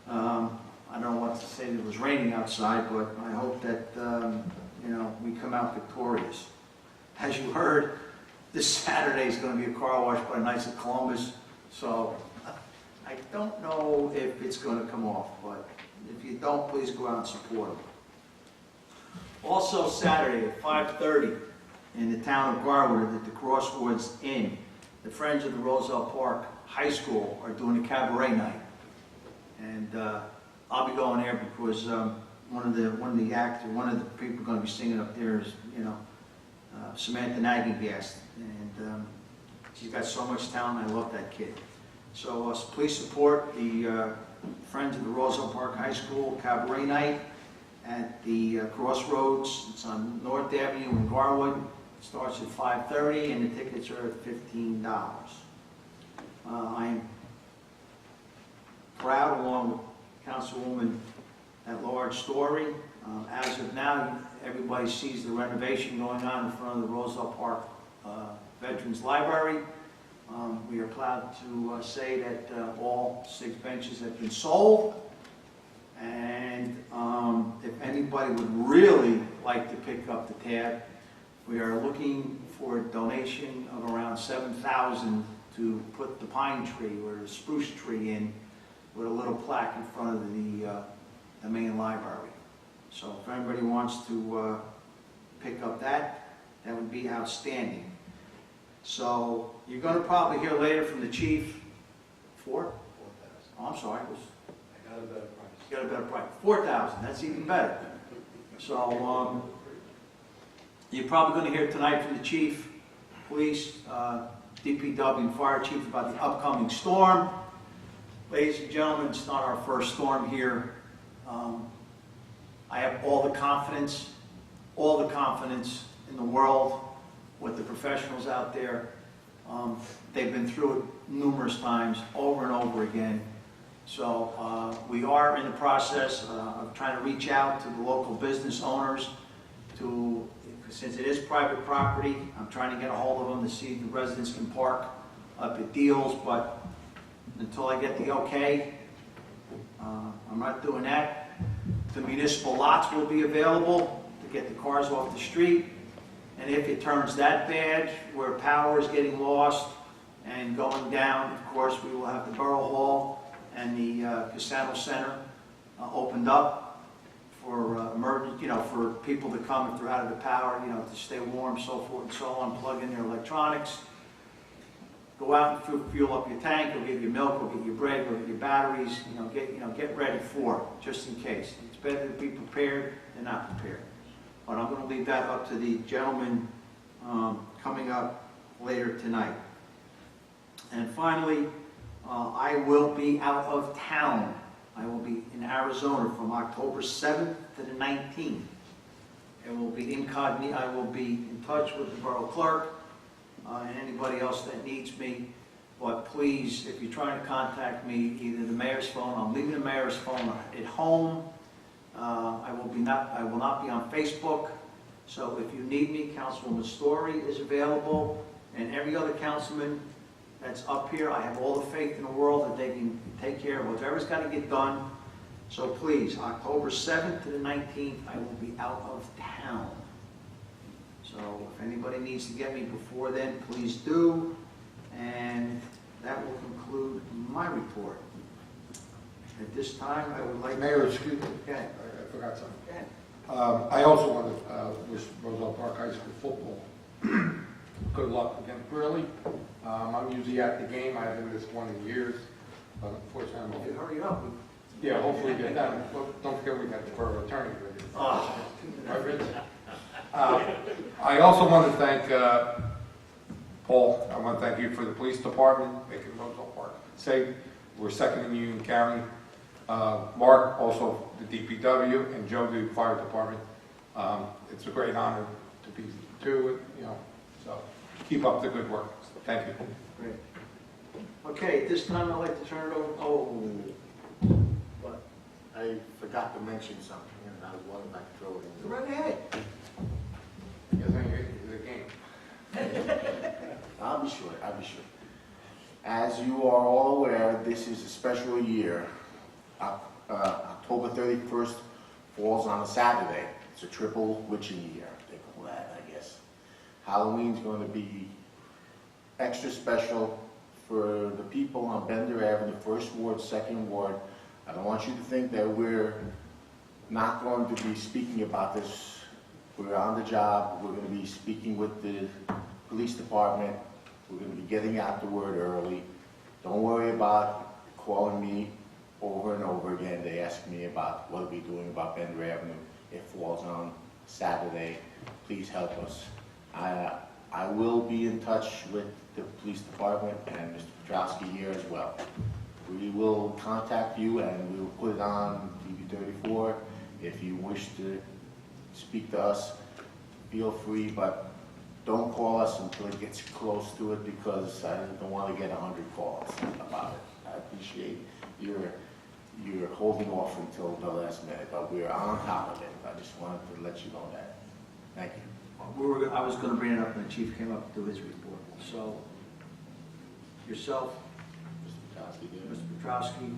Speaker 1: I don't know what to say. It was raining outside, but I hope that we come out victorious. As you heard, this Saturday is going to be a car wash by the Knights of Columbus, so I don't know if it's going to come off, but if you don't, please go out and support them. Also Saturday at 5:30 in the town of Garwood at the Crossroads Inn, the Friends of the Roselle Park High School are doing a cabaret night, and I'll be going there because one of the people going to be singing up there is Samantha Nagengast, and she's got so much talent. I love that kid. So please support the Friends of the Roselle Park High School Cabaret Night at the Crossroads. It's on North Avenue in Garwood. It starts at 5:30 and the tickets are at $15. I'm proud, along with Councilwoman at Large Story. As of now, everybody sees the renovation going on in front of the Roselle Park Veterans Library. We are proud to say that all 6 benches have been sold. And if anybody would really like to pick up the tab, we are looking for a donation of around $7,000 to put the pine tree or the spruce tree in, with a little plaque in front of the main library. So if anybody wants to pick up that would be outstanding. So you're going to probably hear later from the chief. 4? Oh, I'm sorry.
Speaker 5: I got a better price.
Speaker 1: You got a better price. 4,000. That's even better. So you're probably going to hear tonight from the chief, police, DPW, and fire chief about the upcoming storm. Ladies and gentlemen, it's not our first storm here. I have all the confidence in the world with the professionals out there. They've been through it numerous times, over and over again. So we are in the process of trying to reach out to the local business owners to since it is private property, I'm trying to get a hold of them to see if the residents can park up at Deals, but until I get the okay, I'm not doing that. The municipal lots will be available to get the cars off the street. And if it turns that bad, where power is getting lost and going down, of course, we will have the Borough Hall and the Cassano Center opened up for emergency, for people to come if they're out of the power, to stay warm, so forth and so on, plug in their electronics. Go out and fuel up your tank, go get your milk, go get your bread, go get your batteries, get ready for it, just in case. It's better to be prepared than not prepared. But I'm going to leave that up to the gentleman coming up later tonight. And finally, I will be out of town. I will be in Arizona from October 7th to the 19th. It will be incognito. I will be in touch with the borough clerk and anybody else that needs me. But please, if you're trying to contact me, either the mayor's phone, I'm leaving the mayor's phone at home. I will not be on Facebook. So if you need me, Councilwoman Story is available, and every other councilman that's up here, I have all the faith in the world that they can take care of whatever's got to get done. So please, October 7th to the 19th, I will be out of town. So if anybody needs to get me before then, please do. And that will conclude my report. At this time, I would like...
Speaker 6: Mayor, excuse me.
Speaker 1: Okay.
Speaker 6: I forgot something.
Speaker 1: Go ahead.
Speaker 6: I also want to wish Roselle Park High School football good luck against Burley. I'm usually at the game. I haven't missed one in years, but unfortunately,
Speaker 1: Hey, hurry up.
Speaker 6: yeah, hopefully get that. Don't forget we got the borough attorney ready. Right, Rich? I also want to thank Paul. I want to thank you for the police department making Roselle Park safe. We're seconding you and Karen. Mark, also the DPW, and Joe, the fire department. It's a great honor to be so keep up the good work. Thank you.
Speaker 1: Great. Okay, at this time, I'd like to turn it over.
Speaker 3: But I forgot to mention something, and I was wanting to throw it in.
Speaker 1: Go right ahead.
Speaker 6: Yes, I think it's a game.
Speaker 3: I'll be sure. As you are all aware, this is a special year. October 31st falls on a Saturday. It's a triple witching year, they call that, I guess. Halloween's going to be extra special for the people on Bender Avenue, 1st Ward, 2nd Ward. I don't want you to think that we're not going to be speaking about this. We're on the job. We're going to be speaking with the police department. We're going to be getting out the word early. Don't worry about calling me over and over again. They ask me about what are we doing about Bender Avenue. It falls on Saturday. Please help us. I will be in touch with the police department and Mr. Petrowski here as well. We will contact you and we will put it on TV 34. If you wish to speak to us, feel free, but don't call us until it gets close to it, because I don't want to get 100 calls about it. I appreciate you're holding off until the last minute, but we're on top of it. I just wanted to let you know that. Thank you.
Speaker 1: I was going to bring it up when the chief came up to do his report. So, yourself, Mr. Petrowski,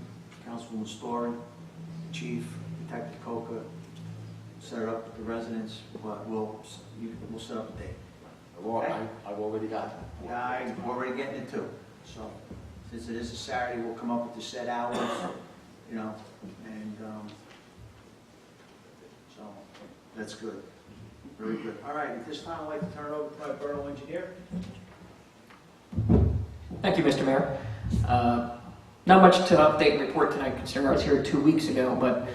Speaker 1: Councilwoman Story, Chief, Detective Coca, set it up with the residents, but we'll set up a date.
Speaker 3: Okay. I've already got it.
Speaker 1: Yeah, I'm already getting it too. So, since it is a Saturday, we'll come up with the set hours, and so that's good. Very good. All right, at this time, I'd like to turn it over to my borough engineer.
Speaker 10: Thank you, Mr. Mayor. Not much to update and report tonight, considering I was here 2 weeks ago, but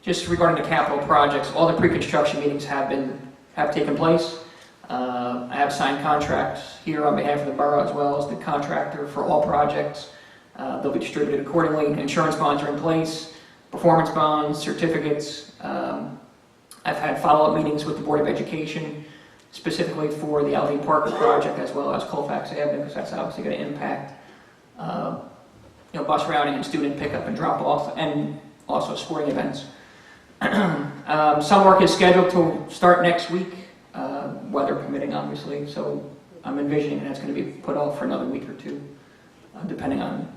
Speaker 10: just regarding the capital projects, all the pre-construction meetings have taken place. I have signed contracts here on behalf of the borough as well as the contractor for all projects. They'll be distributed accordingly. Insurance bonds are in place, performance bonds, certificates. I've had follow-up meetings with the Board of Education, specifically for the Alvin Parker project as well as Colfax Avenue, because that's obviously going to impact bus routing and student pickup and drop-off, and also sporting events. Some work is scheduled to start next week, weather permitting, obviously. So I'm envisioning that's going to be put off for another week or two, depending on,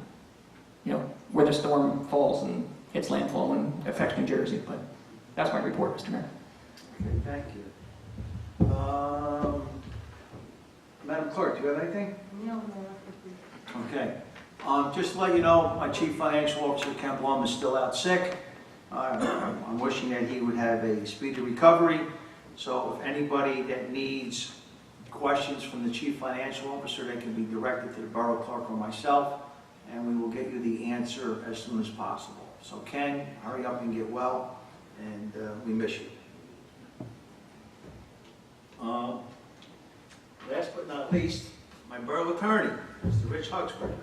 Speaker 10: where the storm falls and hits landfall and affects New Jersey. But that's my report, Mr. Mayor.
Speaker 1: Okay, thank you. Madam Clerk, do you have anything?
Speaker 2: No,
Speaker 1: Okay. Just to let you know, my Chief Financial Officer, Ken Blum, is still out sick. I'm wishing that he would have a speedy recovery. So if anybody that needs questions from the Chief Financial Officer, they can be directed to the Borough Clerk or myself, and we will get you the answer as soon as possible. So Ken, hurry up and get well, and we miss you. Last but not least, my Borough Attorney, Mr. Rich Huxford.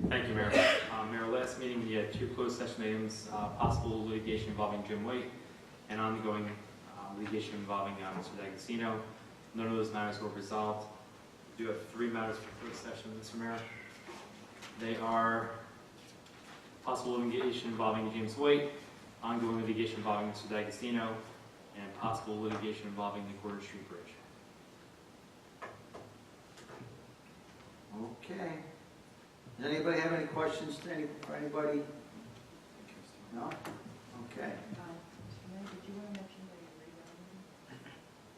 Speaker 13: Thank you, Mayor. Mayor, last meeting we had 2 closed session items, possible litigation involving Jim White and ongoing litigation involving Mr. D'Agostino. None of those matters were resolved. We do have 3 matters for closed session, Mr. Mayor. They are possible litigation involving James White, ongoing litigation involving Mr. D'Agostino, and possible litigation involving the Quarter Street Bridge.
Speaker 1: Okay. Does anybody have any questions for anybody? No? Okay.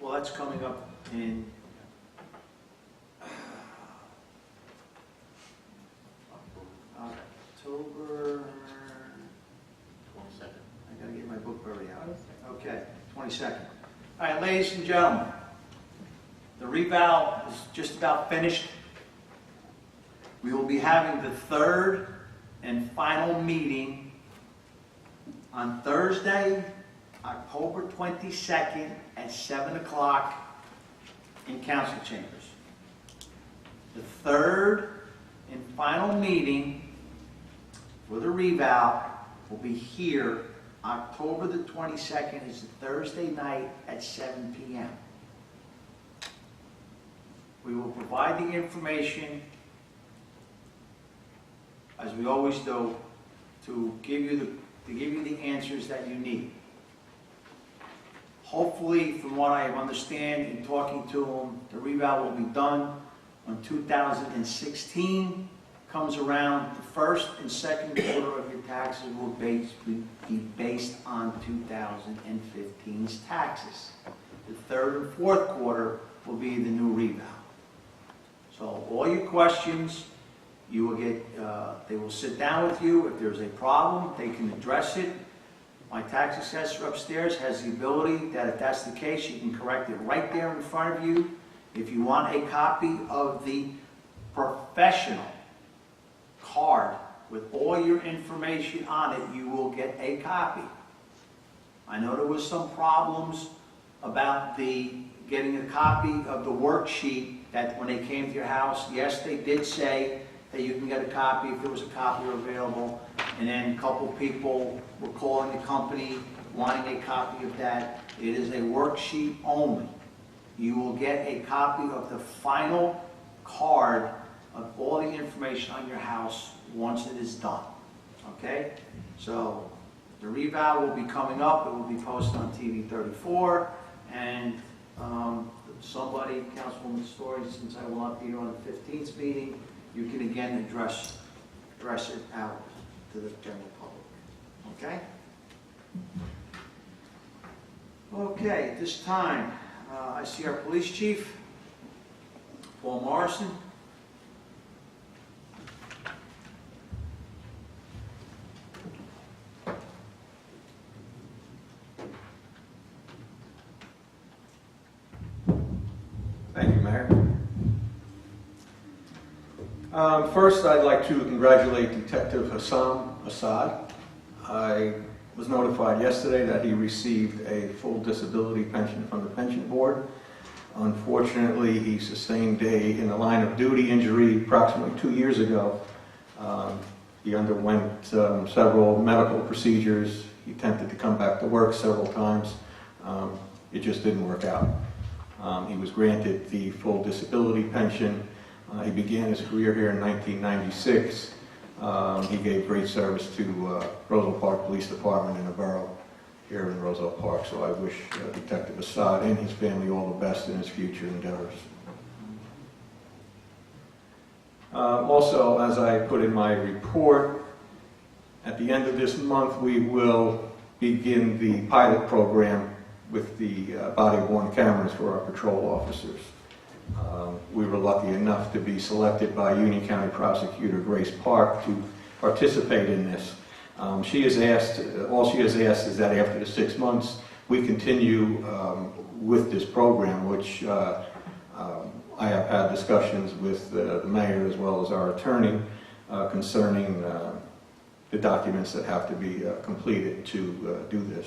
Speaker 1: Well, that's coming up in October 22nd. I gotta get my book already out. Okay, 22nd. All right, ladies and gentlemen, the revow is just about finished. We will be having the 3rd and final meeting on Thursday, October 22nd at 7 o'clock in council chambers. The 3rd and final meeting for the revow will be here October the 22nd. Is a Thursday night at 7 p.m. We will provide the information, as we always do, to give you the answers that you need. Hopefully, from what I understand in talking to them, the revow will be done when 2016 comes around. The first and second quarter of your taxes will be based on 2015's taxes. The third and fourth quarter will be the new revow. So all your questions, you will get, they will sit down with you. If there's a problem, they can address it. My tax assessor upstairs has the ability that if that's the case, you can correct it right there in front of you. If you want a copy of the professional card with all your information on it, you will get a copy. I know there was some problems about getting a copy of the worksheet that when they came to your house. Yes, they did say that you can get a copy if there was a copy available, and then a couple people were calling the company wanting a copy of that. It is a worksheet only. You will get a copy of the final card of all the information on your house once it is done. Okay? So the revow will be coming up. It will be posted on TV 34, and somebody, Councilwoman Story, since I will not be here on the 15th meeting, you can again address it out to the general public. Okay? Okay, at this time, I see our police chief, Paul Morrison.
Speaker 14: Thank you, Mayor. First, I'd like to congratulate Detective Hassan Assad. I was notified yesterday that he received a full disability pension from the pension board. Unfortunately, he sustained in the line of duty injury approximately 2 years ago. He underwent several medical procedures. He attempted to come back to work several times. It just didn't work out. He was granted the full disability pension. He began his career here in 1996. He gave great service to Roselle Park Police Department in the borough. here in Roselle Park. So I wish Detective Assad and his family all the best in his future endeavors. Also, as I put in my report, at the end of this month we will begin the pilot program with the body-worn cameras for our patrol officers. We were lucky enough to be selected by Union County Prosecutor Grace Park to participate in this. She has asked, all she has asked is that after the 6 months we continue with this program, which I have had discussions with the mayor as well as our attorney concerning the documents that have to be completed to do this.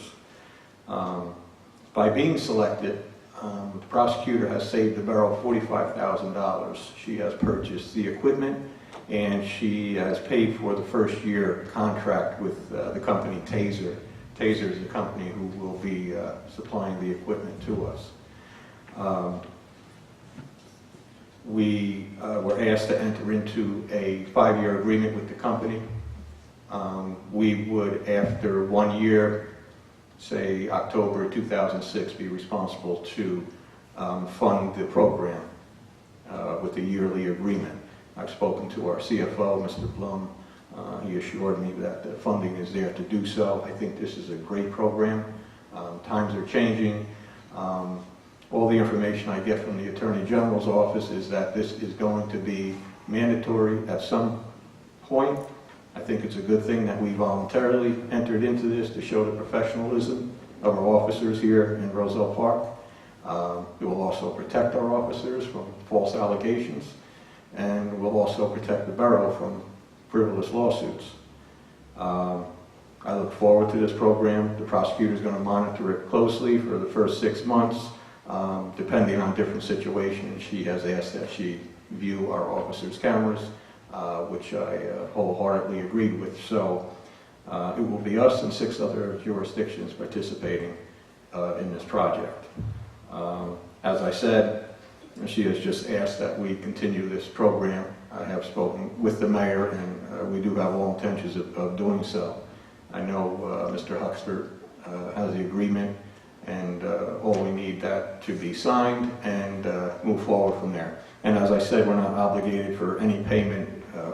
Speaker 14: By being selected, the prosecutor has saved the borough $45,000. She has purchased the equipment and she has paid for the first year contract with the company Taser. Taser is the company who will be supplying the equipment to us. We were asked to enter into a 5-year agreement with the company. We would, after 1 year, say October 2006, be responsible to fund the program with a yearly agreement. I've spoken to our CFO, Mr. Blum. He assured me that the funding is there to do so. I think this is a great program. Times are changing. All the information I get from the Attorney General's office is that this is going to be mandatory at some point. I think it's a good thing that we voluntarily entered into this to show the professionalism of our officers here in Roselle Park. It will also protect our officers from false allegations, and will also protect the borough from frivolous lawsuits. I look forward to this program. The prosecutor is going to monitor it closely for the first 6 months, depending on different situations. She has asked that she view our officers' cameras, which I wholeheartedly agreed with. So it will be us and 6 other jurisdictions participating in this project. As I said, she has just asked that we continue this program. I have spoken with the mayor, and we do have all intentions of doing so. I know Mr. Huxford has the agreement, and all we need that to be signed and move forward from there. And as I said, we're not obligated for any payment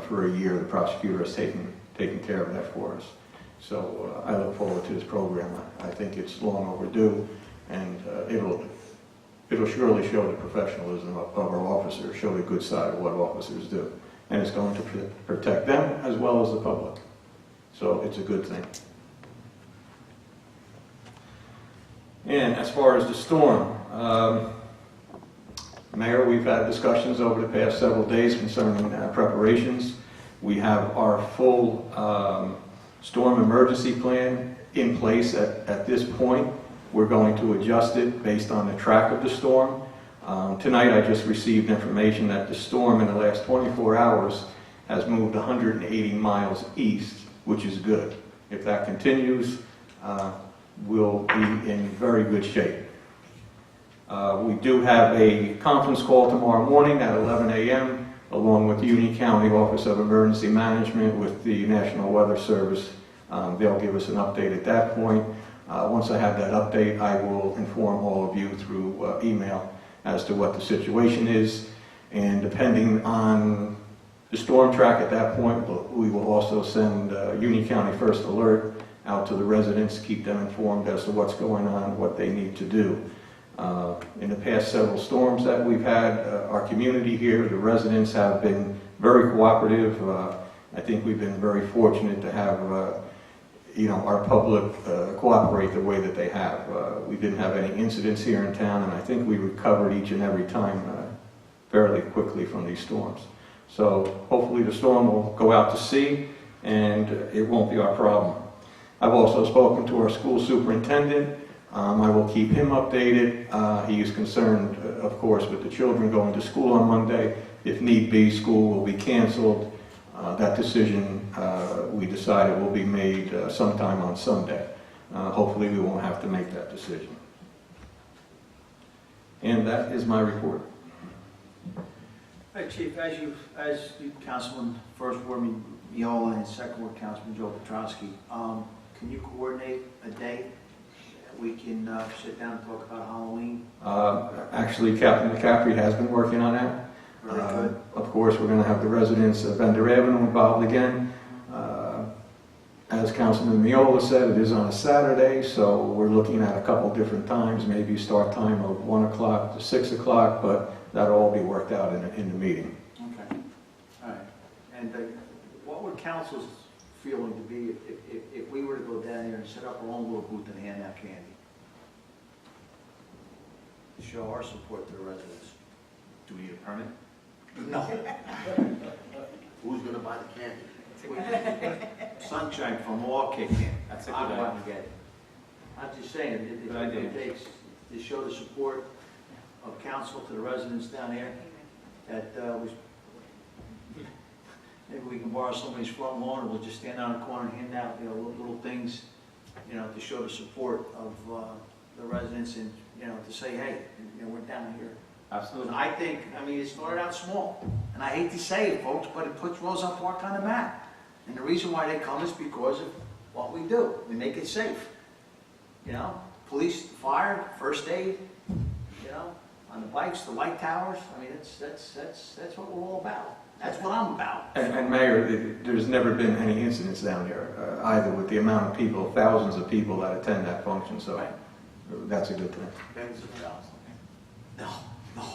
Speaker 14: for a year. The prosecutor has taken care of that for us. So I look forward to this program. I think it's long overdue, and it'll surely show the professionalism of our officers, show the good side of what officers do. And it's going to protect them as well as the public. So it's a good thing. And as far as the storm, Mayor, we've had discussions over the past several days concerning preparations. We have our full storm emergency plan in place at this point. We're going to adjust it based on the track of the storm. Tonight I just received information that the storm in the last 24 hours has moved 180 miles east, which is good. If that continues, we'll be in very good shape. We do have a conference call tomorrow morning at 11 a.m. along with the Union County Office of Emergency Management with the National Weather Service. They'll give us an update at that point. Once I have that update, I will inform all of you through email as to what the situation is. And depending on the storm track at that point, we will also send Union County First Alert out to the residents, keep them informed as to what's going on, what they need to do. In the past several storms that we've had, our community here, the residents have been very cooperative. I think we've been very fortunate to have our public cooperate the way that they have. We didn't have any incidents here in town, and I think we recovered each and every time fairly quickly from these storms. So hopefully the storm will go out to sea and it won't be our problem. I've also spoken to our school superintendent. I will keep him updated. He is concerned, of course, with the children going to school on Monday. If need be, school will be canceled. That decision, we decided, will be made sometime on Sunday. Hopefully we won't have to make that decision. And that is my report.
Speaker 1: Hey, Chief, as you Councilman First Ward Miola and Second Ward Councilman Joe Petrosky, can you coordinate a date we can sit down and talk about Halloween.
Speaker 14: Actually, Captain McCaffrey has been working on that.
Speaker 1: Very good.
Speaker 14: Of course, we're going to have the residents of Bender Avenue involved again. As Councilman Miola said, it is on a Saturday, so we're looking at a couple different times, maybe start time of 1 o'clock to 6 o'clock, but that'll all be worked out in the meeting.
Speaker 1: Okay. All right. And what would council's feeling to be if we were to go down here and set up our own little booth and hand out candy? To show our support to the residents.
Speaker 11: Do we need a permit?
Speaker 1: No.
Speaker 3: Who's gonna buy the candy?
Speaker 1: Sunshine from all kick in.
Speaker 11: That's a good
Speaker 1: I'll go out
Speaker 11: idea.
Speaker 1: and get it. I'm just saying,
Speaker 11: Good idea.
Speaker 1: it takes to show the support of council to the residents down there, that maybe we can borrow somebody's front lawn, and we'll just stand on the corner and hand out, little things, to show the support of the residents, and, to say, hey, we're down here.
Speaker 11: Absolutely.
Speaker 1: I think, it started out small, and I hate to say it, folks, but it puts Roselle Park on the map. And the reason why they come is because of what we do. We make it safe. Police, fire, first aid, on the bikes, the light towers. That's what we're all about. That's what I'm about.
Speaker 14: And Mayor, there's never been any incidents down there, either with the amount of people, thousands of people that attend that function, so that's a good thing.
Speaker 1: Tens of thousands. No,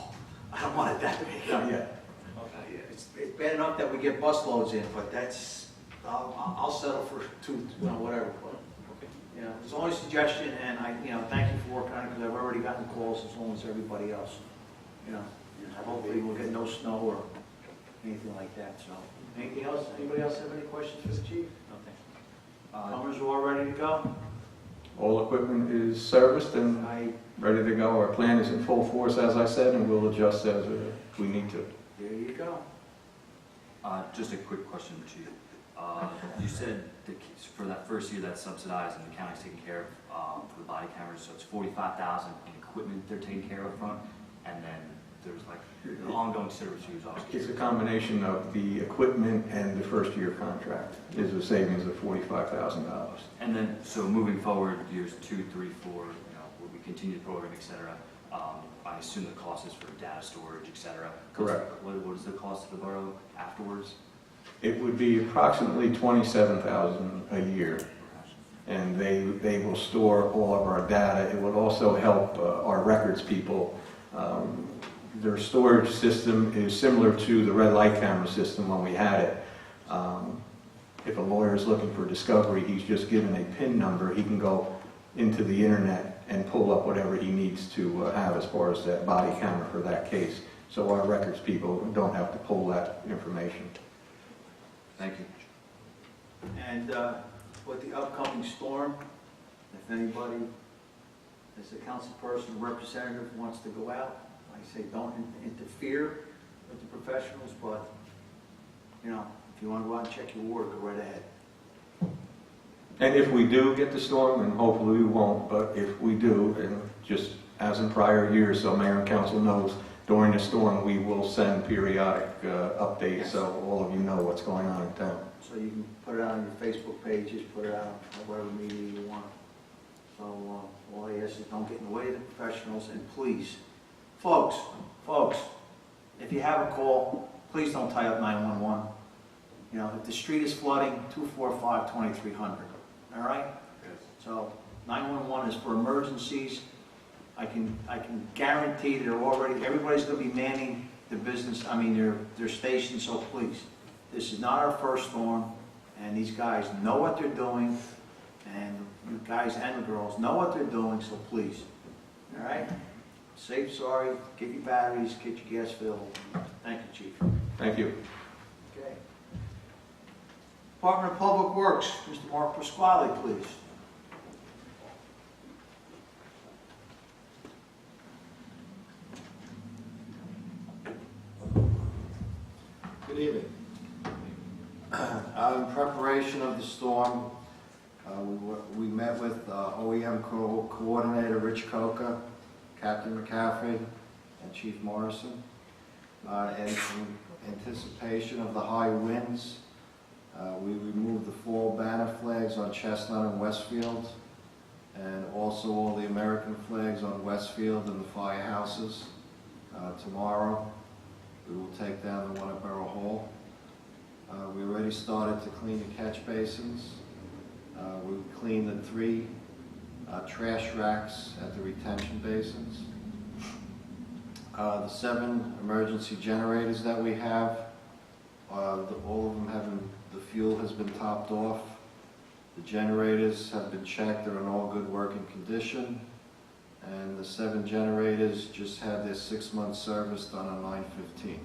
Speaker 1: I don't want it that big.
Speaker 14: Not yet.
Speaker 1: It's bad enough that we get bus loads in, but I'll settle for two, whatever. But, it's only a suggestion, and thank you for working on it, because I've already gotten calls as long as everybody else. Hopefully we'll get no snow or anything like that. So, anything else? Anybody else have any questions for the chief?
Speaker 11: No, thank you.
Speaker 1: Plumbers are all ready to go?
Speaker 14: All equipment is serviced and ready to go. Our plan is in full force, as I said, and we'll adjust as we need to.
Speaker 1: There you go.
Speaker 11: Just a quick question, Chief. You said for that first year that's subsidized and the county's taking care of for the body cameras, so it's $45,000 in equipment they're taking care of up front, and then there's like the ongoing service fees.
Speaker 14: It's a combination of the equipment and the first year contract. Is a savings of $45,000.
Speaker 11: And then, so moving forward, years 2, 3, 4, where we continue the program, et cetera, I assume the cost is for data storage, et cetera.
Speaker 14: Correct.
Speaker 11: What is the cost to the borough afterwards?
Speaker 14: It would be approximately $27,000 a year, and they will store all of our data. It would also help our records people. Their storage system is similar to the red light camera system when we had it. If a lawyer is looking for discovery, he's just given a PIN number. He can go into the internet and pull up whatever he needs to have as far as that body camera for that case. So our records people don't have to pull that information.
Speaker 11: Thank you.
Speaker 1: And with the upcoming storm, if anybody, as a council person, representative wants to go out, I say don't interfere with the professionals, but, if you want to go out and check your water, go right ahead.
Speaker 14: And if we do get the storm, and hopefully we won't, but if we do, and just as in prior years, so Mayor and Council knows, during the storm, we will send periodic updates, so all of you know what's going on in town.
Speaker 1: So you can put it out on your Facebook pages, put it out on whatever media you want. So all I ask is don't get in the way of the professionals, and please, folks, if you have a call, please don't tie up 911. If the street is flooding, 245-2300. All right? So 911 is for emergencies. I can guarantee that everybody's going to be manning the business, their station, so please. This is not our first storm, and these guys know what they're doing, and you guys and the girls know what they're doing, so please. All right? Safe, sorry, get your batteries, get your gas filled. Thank you, Chief.
Speaker 14: Thank you.
Speaker 1: Okay. Department of Public Works, Mr. Mark Pasquale, please.
Speaker 15: Good evening. In preparation of the storm, we met with OEM coordinator Rich Coca, Captain McCaffrey, and Chief Morrison. And in anticipation of the high winds, we removed the fall banner flags on Chestnut and Westfield. and also all the American flags on Westfield and the firehouses. Tomorrow, we will take down the one at Borough Hall. We already started to clean the catch basins. We cleaned the 3 trash racks at the retention basins. The 7 emergency generators that we have, all of them the fuel has been topped off. The generators have been checked, they're in all good working condition. And the 7 generators just had their 6-month service done on 9/15.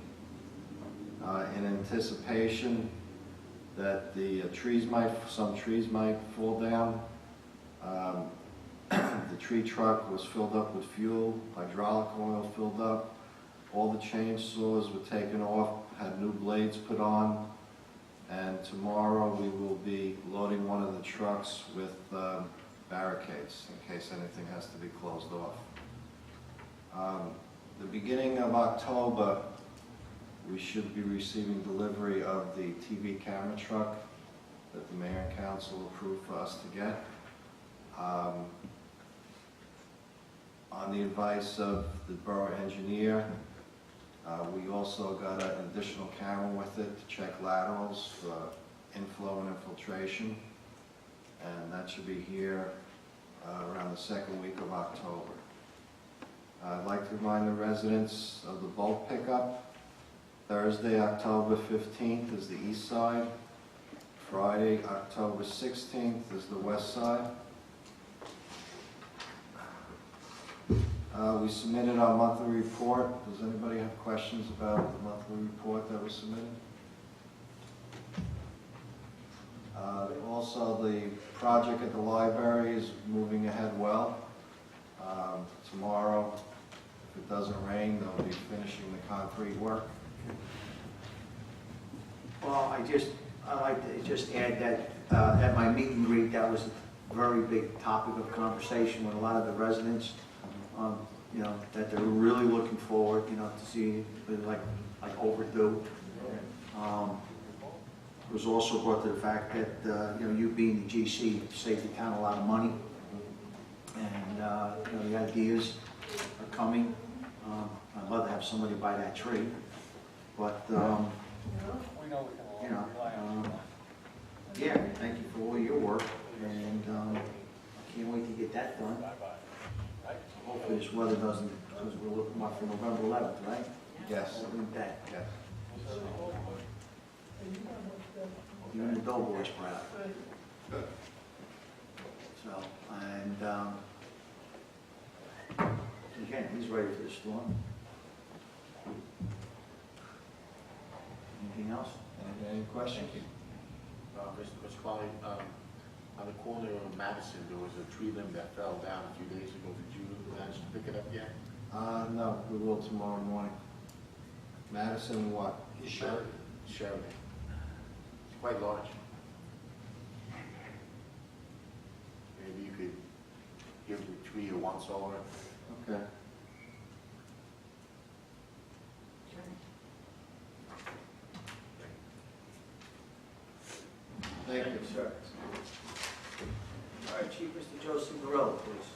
Speaker 15: In anticipation that some trees might fall down, the tree truck was filled up with fuel, hydraulic oil filled up. All the chainsaws were taken off, had new blades put on, and tomorrow we will be loading one of the trucks with barricades in case anything has to be closed off. The beginning of October, we should be receiving delivery of the TV camera truck that the mayor and council approved for us to get. On the advice of the borough engineer, we also got an additional camera with it to check laterals for inflow and infiltration, and that should be here around the 2nd week of October. I'd like to remind the residents of the bulk pickup. Thursday, October 15th is the east side. Friday, October 16th is the west side. We submitted our monthly report. Does anybody have questions about the monthly report that was submitted? Also, the project at the library is moving ahead well. Tomorrow, if it doesn't rain, they'll be finishing the concrete work.
Speaker 1: Well, I'd like to just add that at my meet and greet, that was a very big topic of conversation with a lot of the residents. You know, that they're really looking forward, you know, to see it like overdue. It was also brought to the fact that, you know, you being the GC saved the town a lot of money. And, you know, the ideas are coming. I'd love to have somebody buy that tree. But, you know, yeah, thank you for all your work. And I can't wait to get that done. Hopefully this weather doesn't, because we're looking up for November 11th, right?
Speaker 15: Yes.
Speaker 1: That.
Speaker 15: Yes.
Speaker 1: Even the Doughboys proud. So, and again, he's ready for the storm. Anything else?
Speaker 15: Any questions?
Speaker 3: Mr. Qualley, on the corner of Madison, there was a tree limb that fell down a few days ago. Did you manage to pick it up yet?
Speaker 15: No, we will tomorrow morning. Madison what?
Speaker 3: Sheridan. It's quite large. Maybe you could give the tree a once over.
Speaker 15: Okay. Thank you, sir.
Speaker 1: All right, Chief, Mr. Joe Cinderella, please.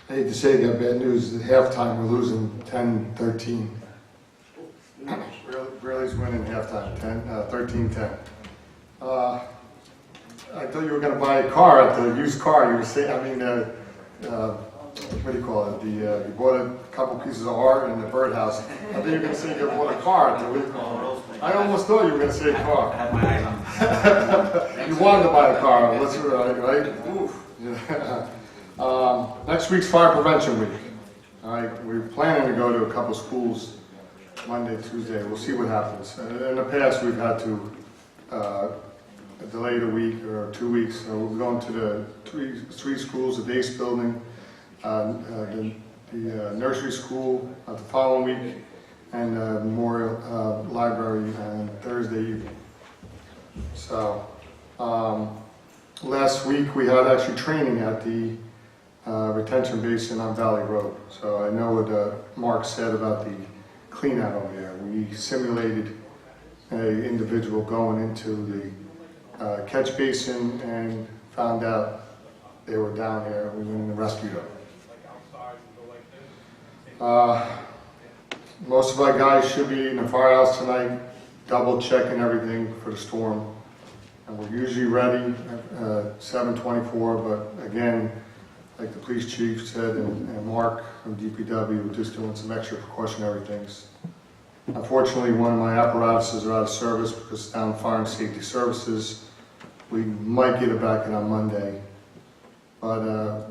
Speaker 16: I hate to say it, got bad news. At halftime, we're losing 10-13. Brayley's winning halftime, 13-10. I thought you were going to buy a car at the used car. You were saying, what do you call it? You bought a couple pieces of art in the birdhouse. I thought you were going to say you bought a car at the week. I almost thought you were going to say a car.
Speaker 11: I had my eyes on it.
Speaker 16: You wanted to buy a car, that's right? Oof. Yeah. Next week's fire prevention week. All right, we're planning to go to a couple schools Monday, Tuesday. We'll see what happens. In the past, we've had to delay the week or 2 weeks. So we're going to the three schools, the Dace building, the nursery school the following week, and the Memorial Library on Thursday evening. So last week we had actually training at the retention basin on Valley Road. So I know what Mark said about the clean out over there. We simulated an individual going into the catch basin and found out they were down there. We went in and rescued them. Most of our guys should be in the firehouse tonight, double checking everything for the storm. And we're usually ready at 7:24, but again, like the police chief said and Mark from DPW, we're just doing some extra precautionary things. Unfortunately, one of my apparatuses are out of service because it's down Fire and Safety Services. We might get it back in on Monday, but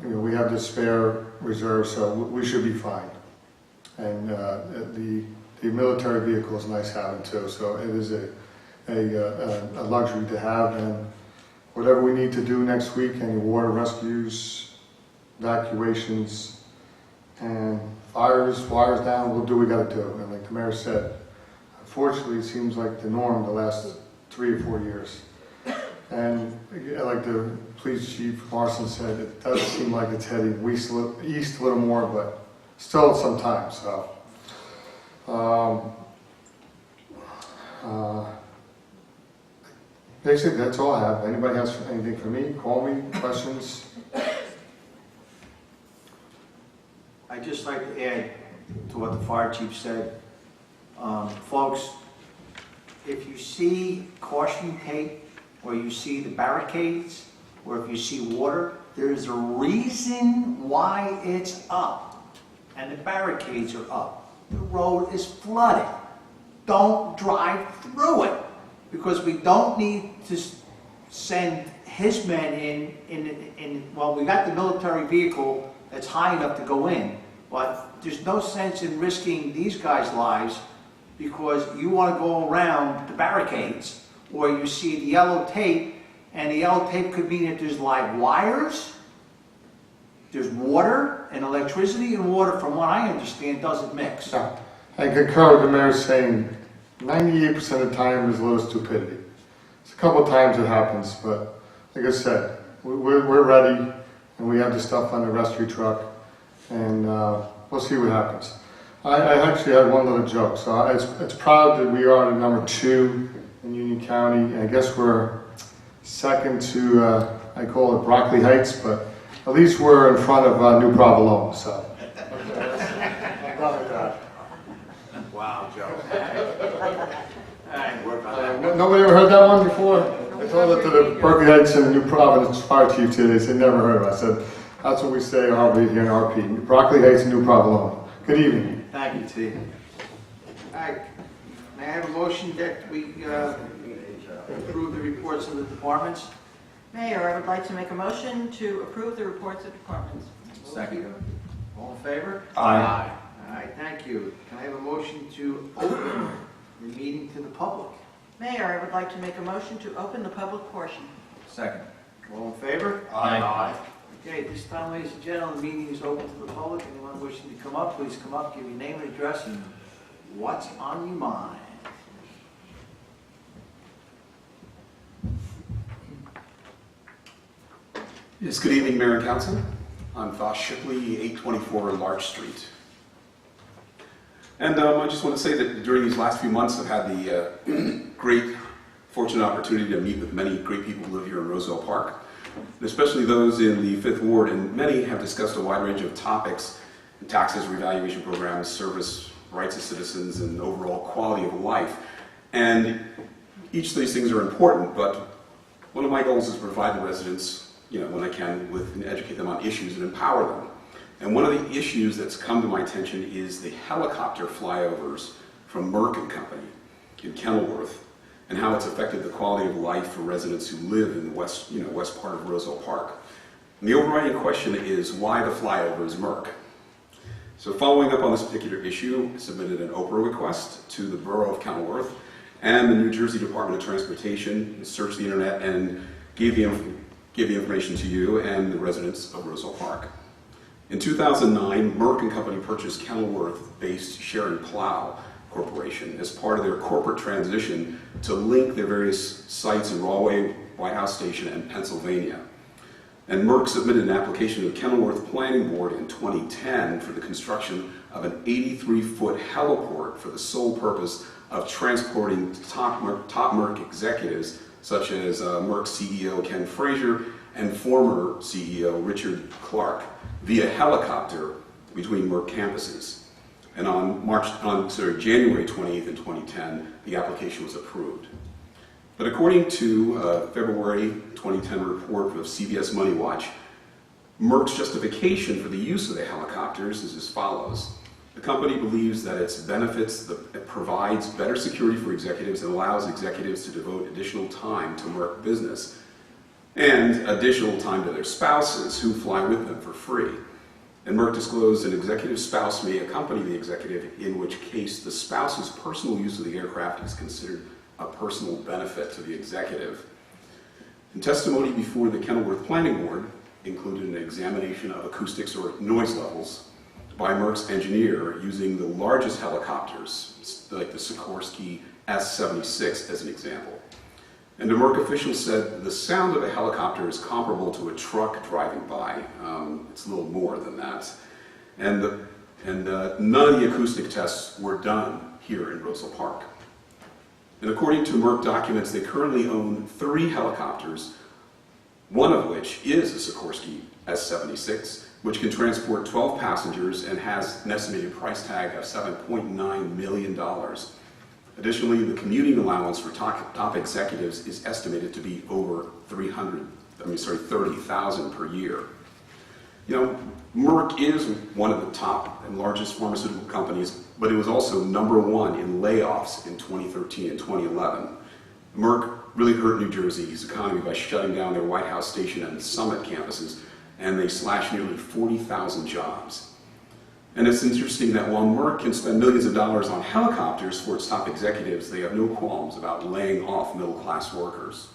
Speaker 16: we have the spare reserve, so we should be fine. And the military vehicle is nice having too, so it is a luxury to have. And whatever we need to do next week, any water rescues, evacuations, and fires down, we'll do what we got to do. And like the mayor said, unfortunately, it seems like the norm the last 3 or 4 years. And like the police chief Marson said, it does seem like it's heading east a little more, but still sometimes. So, basically, that's all I have. Anybody has anything for me? Call me. Questions?
Speaker 1: I'd just like to add to what the fire chief said. Folks, if you see caution tape, or you see the barricades, or if you see water, there's a reason why it's up, and the barricades are up. The road is flooded. Don't drive through it, because we don't need to send his men in. Well, we got the military vehicle that's high enough to go in, but there's no sense in risking these guys' lives because you want to go around the barricades, or you see the yellow tape, and the yellow tape could mean that there's live wires, there's water, and electricity and water, from what I understand, doesn't mix.
Speaker 16: No. I concur with the mayor saying 98% of the time is a little stupidity. It's a couple of times it happens, but like I said, we're ready, and we have the stuff on the rescue truck, and we'll see what happens. I actually had one little joke. So it's proud that we are the number 2 in Union County. I guess we're second to, I call it Broccoli Heights, but at least we're in front of New Provolone. So.
Speaker 1: Wow, Joe.
Speaker 16: Nobody ever heard that one before? I told it to the Berkeley Heights and New Providence fire chief today. They said never heard of it. I said, that's what we say RV here in RP. Broccoli Heights and New Provolone. Good evening.
Speaker 1: Thank you, T. All right. May I have a motion that we approve the reports of the departments?
Speaker 9: Mayor, I would like to make a motion to approve the reports of departments.
Speaker 1: Second. All in favor?
Speaker 12: Aye.
Speaker 1: All right, thank you. Can I have a motion to open the meeting to the public?
Speaker 9: Mayor, I would like to make a motion to open the public portion.
Speaker 1: Second. All in favor?
Speaker 12: Aye.
Speaker 1: Okay, at this time, ladies and gentlemen, the meeting is open to the public. Anyone wishing to come up, please come up, give your name and address, and what's on your mind.
Speaker 17: Yes, good evening, Mayor and Council. I'm Voss Shipley, 824 Larch Street. And I just want to say that during these last few months, I've had the great, fortunate opportunity to meet with many great people who live here in Roselle Park, and especially those in the 5th Ward, and many have discussed a wide range of topics: taxes, revaluation programs, service, rights of citizens, and overall quality of life. And each of these things are important, but one of my goals is to provide the residents, when I can, with and educate them on issues and empower them. And one of the issues that's come to my attention is the helicopter flyovers from Merck and Company in Kenilworth, and how it's affected the quality of life for residents who live in the west part of Roselle Park. And the overriding question is, why the flyovers Merck? So following up on this particular issue, I submitted an Oprah request to the Borough of Kenilworth and the New Jersey Department of Transportation, searched the internet, and gave the information to you and the residents of Roselle Park. In 2009, Merck & Company purchased Kenilworth-based Sharon Plow Corporation as part of their corporate transition to link their various sites in Rahway, White House Station, and Pennsylvania. And Merck submitted an application to the Kenilworth Planning Board in 2010 for the construction of an 83-foot heliport for the sole purpose of transporting top Merck executives such as Merck CEO Ken Frazier and former CEO Richard Clark, via helicopter between Merck campuses. And on January 28th in 2010, the application was approved. But according to February 2010 report of CBS Money Watch, Merck's justification for the use of the helicopters is as follows. The company believes that its benefits, it provides better security for executives and allows executives to devote additional time to Merck business and additional time to their spouses who fly with them for free. And Merck disclosed an executive's spouse may accompany the executive, in which case the spouse's personal use of the aircraft is considered a personal benefit to the executive. In testimony before the Kenilworth Planning Board included an examination of acoustics or noise levels by Merck's engineer using the largest helicopters, like the Sikorsky S-76 as an example. And a Merck official said the sound of a helicopter is comparable to a truck driving by. It's a little more than that. And none of the acoustic tests were done here in Roselle Park. And according to Merck documents, they currently own 3 helicopters, one of which is a Sikorsky S-76, which can transport 12 passengers and has an estimated price tag of $7.9 million. Additionally, the commuting allowance for top executives is estimated to be over $30,000 per year. You know, Merck is one of the top and largest pharmaceutical companies, but it was also #1 in layoffs in 2013 and 2011. Merck really hurt New Jersey's economy by shutting down their White House Station and Summit campuses, and they slashed nearly 40,000 jobs. And it's interesting that while Merck can spend millions of dollars on helicopters for its top executives, they have no qualms about laying off middle-class workers.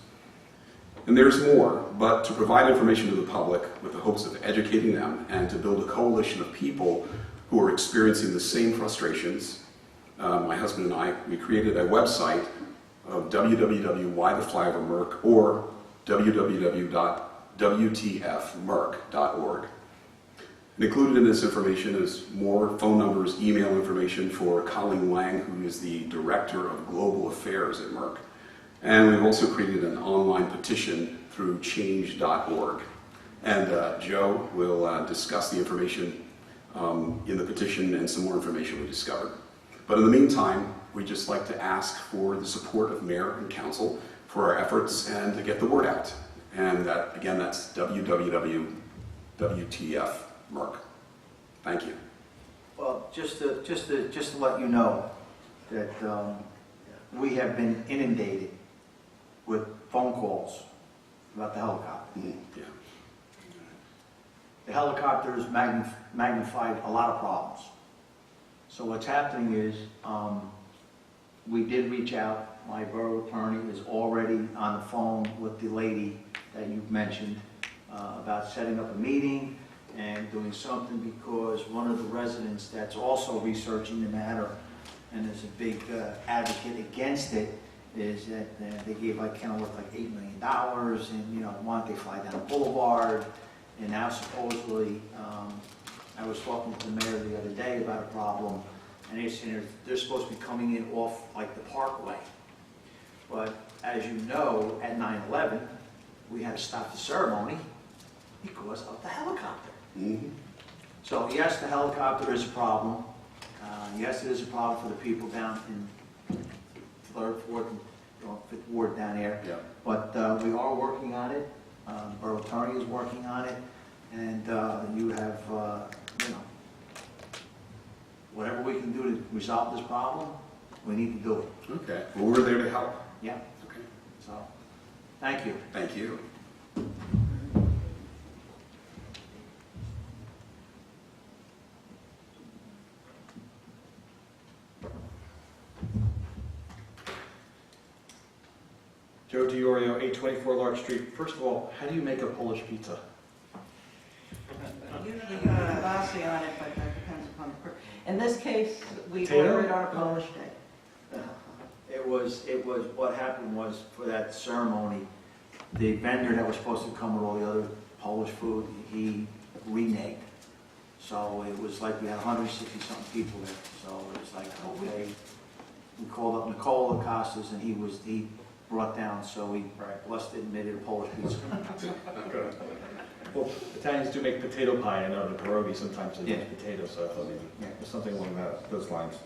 Speaker 17: And there's more, but to provide information to the public with the hopes of educating them and to build a coalition of people who are experiencing the same frustrations, my husband and I, we created a website of www.whytheflyovermerck or www.wtfmerck.org. And included in this information is more phone numbers, email information for Colleen Lang, who is the Director of Global Affairs at Merck. And we've also created an online petition through change.org. And Joe will discuss the information in the petition and some more information we discovered. But in the meantime, we'd just like to ask for the support of Mayor and Council for our efforts and to get the word out. And that, again, that's www.wtfmerck. Thank you.
Speaker 1: Well, just to let you know that we have been inundated with phone calls about the helicopter.
Speaker 17: Yeah.
Speaker 1: The helicopter has magnified a lot of problems. So what's happening is we did reach out. My borough attorney is already on the phone with the lady that you've mentioned about setting up a meeting and doing something, because one of the residents that's also researching the matter and is a big advocate against it is that they gave Kenilworth $8 million and wanted to fly down the boulevard, and now supposedly I was talking to the mayor the other day about a problem, and they're saying they're supposed to be coming in off the parkway. But as you know, at 9/11, we had to stop the ceremony because of the helicopter.
Speaker 17: Mm-hmm.
Speaker 1: So yes, the helicopter is a problem. Yes, it is a problem for the people down in 3rd, 4th, and 5th Ward down there.
Speaker 17: Yeah.
Speaker 1: But we are working on it. The borough attorney is working on it, and you have, whatever we can do to resolve this problem, we need to do it.
Speaker 17: Okay. Well, we're there to help.
Speaker 1: Yeah.
Speaker 17: Okay.
Speaker 1: So, thank you.
Speaker 17: Thank you.
Speaker 12: Joe DiOrio, 824 Larch Street. First of all, how do you make a Polish pizza?
Speaker 9: Usually you put kibasi on it, but that depends upon the person. In this case, we
Speaker 12: Potato?
Speaker 9: order it on a Polish day.
Speaker 1: It was, what happened was, for that ceremony, the vendor that was supposed to come with all the other Polish food, he reneged. So it was like we had 160-something people there. So it was like, okay, we called up Nicole Acostas, and he brought down, so we busted and made it a Polish pizza.
Speaker 12: Good. Well, Italians do make potato pie, I know, the pierogi sometimes they use potatoes, so I thought maybe something along those lines.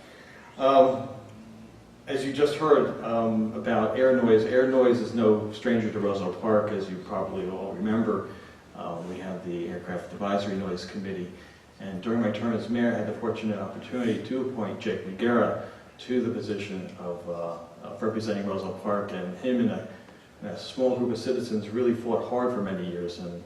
Speaker 12: As you just heard about air noise is no stranger to Roselle Park, as you probably all remember. We had the Aircraft Advisory Noise Committee, and during my term as mayor, I had the fortunate opportunity to appoint Jake McGarrett to the position of representing Roselle Park, and him and a small group of citizens really fought hard for many years, and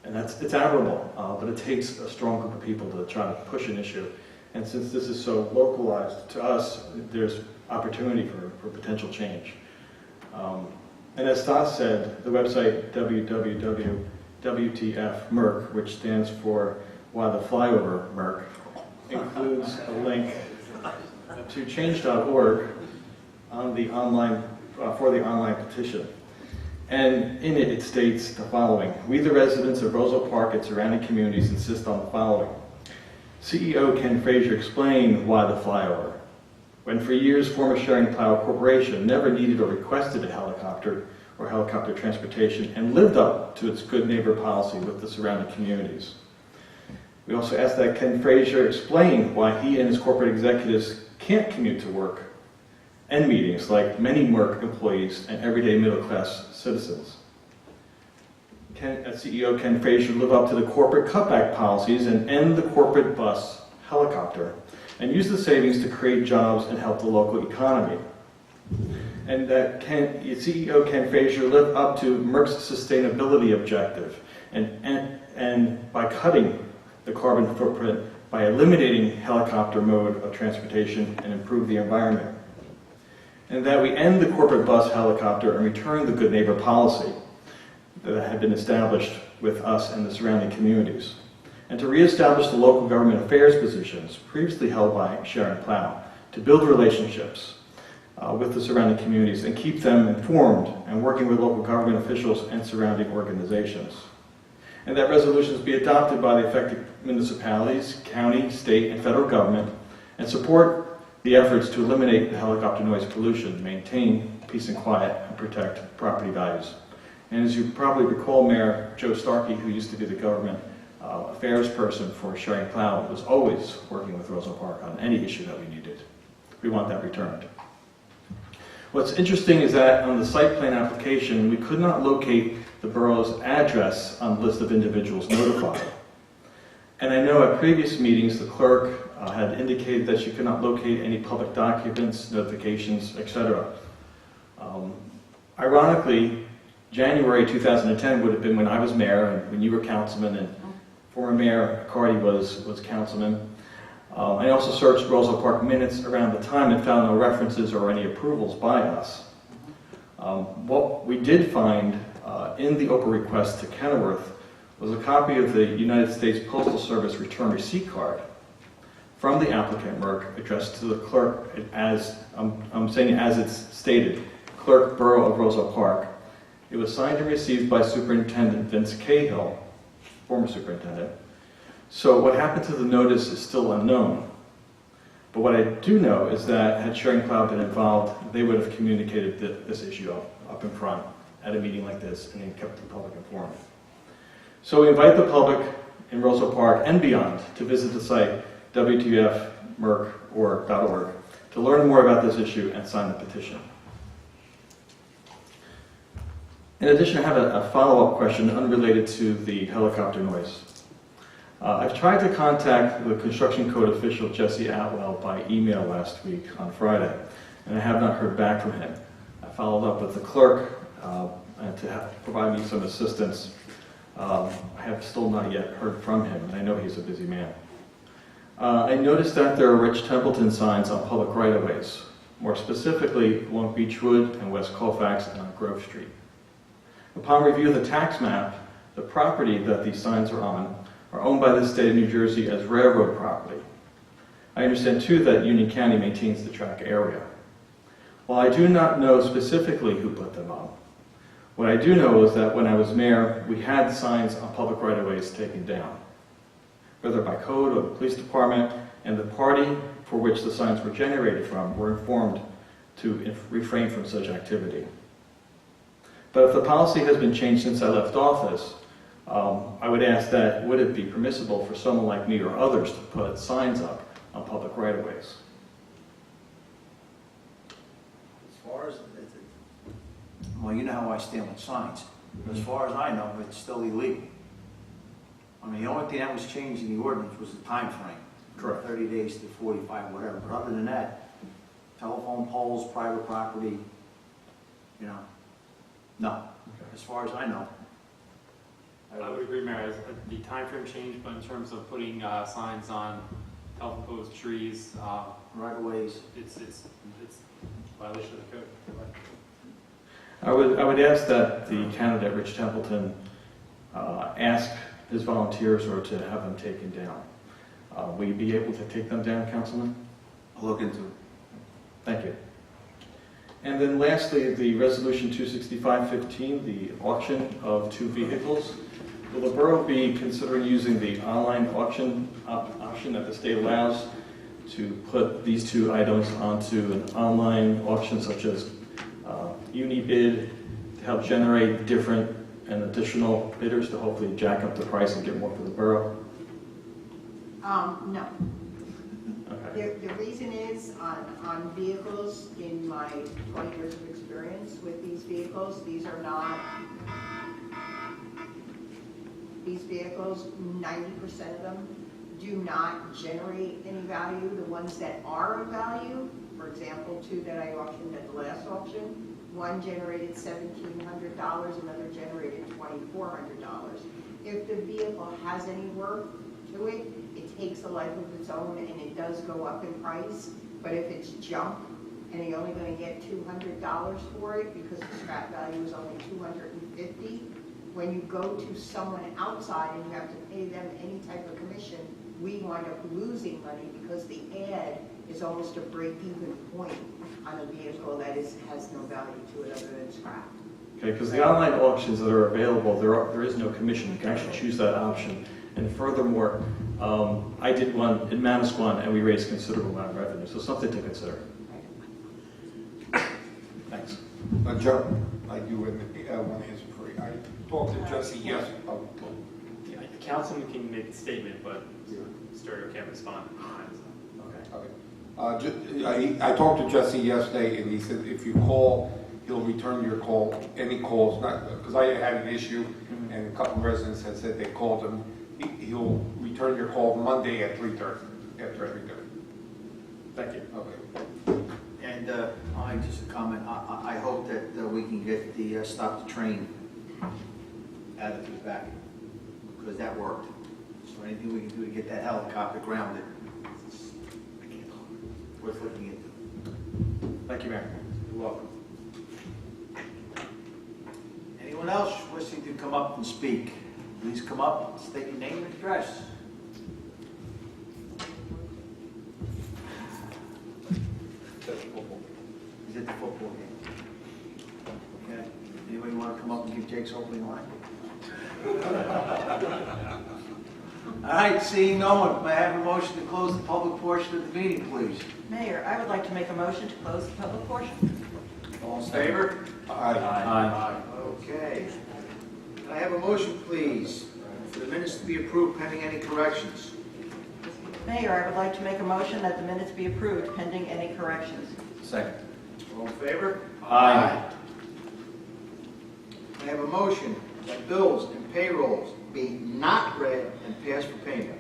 Speaker 12: it's admirable, but it takes a strong group of people to try to push an issue. And since this is so localized to us, there's opportunity for potential change. And as Stas said, the website www.WTF-MERC, which stands for Why the Flyover MERC, includes a link to change.org on the online, for the online petition. And in it, it states the following: we, the residents of Roselle Park and surrounding communities, insist on the following. CEO Ken Frazier explained why the flyover. When for years former Sharing Plow Corporation never needed or requested a helicopter or helicopter transportation and lived up to its good neighbor policy with the surrounding communities. We also asked that Ken Frazier explain why he and his corporate executives can't commute to work and meetings like many MERC employees and everyday middle-class citizens. CEO Ken Frazier live up to the corporate cutback policies and end the corporate bus helicopter and use the savings to create jobs and help the local economy. And that CEO Ken Frazier live up to MERC's sustainability objective and by cutting the carbon footprint by eliminating helicopter mode of transportation and improve the environment. And that we end the corporate bus helicopter and return the good neighbor policy that had been established with us and the surrounding communities, and to reestablish the local government affairs positions previously held by Sharon Plow, to build relationships with the surrounding communities and keep them informed and working with local government officials and surrounding organizations. And that resolutions be adopted by the affected municipalities, county, state, and federal government, and support the efforts to eliminate the helicopter noise pollution, maintain peace and quiet, and protect property values. And as you probably recall, Mayor Joe Starkey, who used to be the government affairs person for Sharing Plow, was always working with Roselle Park on any issue that we needed. We want that returned. What's interesting is that on the site plan application, we could not locate the borough's address on the list of individuals notified. And I know at previous meetings, the clerk had indicated that she could not locate any public documents, notifications, etc. Ironically, January 2010 would have been when I was mayor and when you were councilman and former Mayor Cardi was councilman. I also searched Roselle Park minutes around the time and found no references or any approvals by us. What we did find in the Oprah request to Kenilworth was a copy of the United States Postal Service return receipt card from the applicant, MERC, addressed to the clerk as, I'm saying as it's stated, Clerk Borough of Roselle Park. It was signed and received by Superintendent Vince Cahill, former superintendent. So what happened to the notice is still unknown. But what I do know is that had Sharing Plow been involved, they would have communicated this issue up in front at a meeting like this and then kept the public informed. So we invite the public in Roselle Park and beyond to visit the site WTFmerc.org to learn more about this issue and sign the petition. In addition, I have a follow-up question unrelated to the helicopter noise. I've tried to contact the construction code official Jesse Atwell by email last week on Friday, and I have not heard back from him. I followed up with the clerk to provide me some assistance. I have still not yet heard from him, and I know he's a busy man. I noticed that there are Rich Templeton signs on public right-of-ways, more specifically along Beechwood and West Colfax and on Grove Street. Upon review of the tax map, the property that these signs are on are owned by the state of New Jersey as railroad property. I understand too that Union County maintains the track area. While I do not know specifically who put them on, what I do know is that when I was mayor, we had signs on public right-of-ways taken down, whether by code or the police department, and the party for which the signs were generated from were informed to refrain from such activity. But if the policy has been changed since I left office, I would ask that, would it be permissible for someone like me or others to put signs up on public right-of-ways?
Speaker 1: As far as, well, you know how I stand with signs. As far as I know, it's still illegal. I mean, the only thing that was changed in the ordinance was the time frame.
Speaker 12: Correct.
Speaker 1: 30 days to 45, whatever. But other than that, telephone poles, private property, you know, no.
Speaker 12: Okay.
Speaker 1: As far as I know.
Speaker 13: I would agree, Mayor, the time frame changed, but in terms of putting signs on telephone poles, trees,
Speaker 1: Right of ways.
Speaker 13: it's violation of the code.
Speaker 12: I would ask that the candidate, Rich Templeton, ask his volunteers or to have them taken down. Will you be able to take them down, Councilman?
Speaker 8: I'll look into it.
Speaker 12: Thank you. And then lastly, the Resolution 265-15, the auction of 2 vehicles. Will the borough be considering using the online auction option that the state allows to put these 2 items onto an online auction such as Unibid to help generate different and additional bidders to hopefully jack up the price and get more for the borough?
Speaker 2: No.
Speaker 12: Okay.
Speaker 2: The reason is, on vehicles, in my 20 years of experience with these vehicles, these vehicles, 90% of them do not generate any value. The ones that are of value, for example, 2 that I auctioned at the last auction, one generated $1,700, another generated $2,400. If the vehicle has any worth to it, it takes a life of its own and it does go up in price. But if it's junk and you're only going to get $200 for it because the scrap value is only $250, when you go to someone outside and you have to pay them any type of commission, we wind up losing money because the ad is almost a break-even point on a vehicle that has no value to it other than scrap.
Speaker 12: Okay, because the online auctions that are available, there is no commission. You can actually choose that option. And furthermore, I did one in Manasquan, and we raised considerable amount of revenue, so something to consider. Thanks.
Speaker 6: Joe, I do want to answer for you. I talked to Jesse yesterday.
Speaker 13: Yeah, the councilman can make a statement, but Stereo can't respond.
Speaker 6: Okay. I talked to Jesse yesterday, and he said if you call, he'll return your call, any calls, not because I had an issue, and a couple of residents had said they called him. He'll return your call Monday at 3:30, after 3:30.
Speaker 12: Thank you.
Speaker 6: Okay.
Speaker 1: And I just a comment. I hope that we can get the stop the train out of his back because that worked. So anything we can do to get that helicopter grounded, worth looking into.
Speaker 12: Thank you, Mayor.
Speaker 1: You're welcome. Anyone else wishing to come up and speak? Please come up, state your name and address. He's at the football game. Okay. Anybody want to come up and give Jake's opening line? All right, seeing no one, may I have a motion to close the public portion of the meeting, please?
Speaker 9: Mayor, I would like to make a motion to close the public portion.
Speaker 1: All in favor?
Speaker 12: Aye.
Speaker 1: Okay. Can I have a motion, please, for the minutes to be approved pending any corrections?
Speaker 9: Mayor, I would like to make a motion that the minutes be approved pending any corrections.
Speaker 8: Second.
Speaker 1: All in favor?
Speaker 12: Aye.
Speaker 1: I have a motion that bills and payrolls be not read and passed for payment.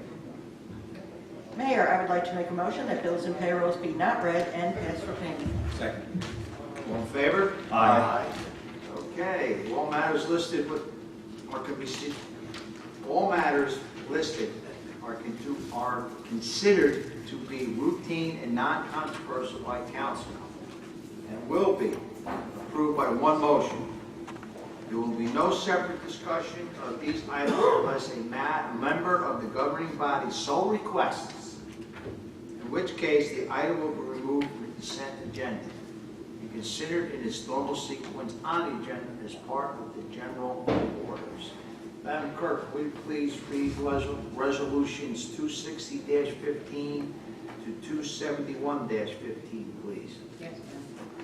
Speaker 9: Mayor, I would like to make a motion that bills and payrolls be not read and passed for payment.
Speaker 8: Second.
Speaker 1: All in favor?
Speaker 12: Aye.
Speaker 1: Okay, all matters listed all matters listed are considered to be routine and non-controversial by council and will be approved by one motion. There will be no separate discussion of these items unless a member of the governing body so requests, in which case the item will be removed from the consent agenda and considered in its normal sequence on the agenda as part of the general orders. Madam Clerk, will you please read resolutions 260-15 to 271-15, please?
Speaker 2: Yes, ma'am.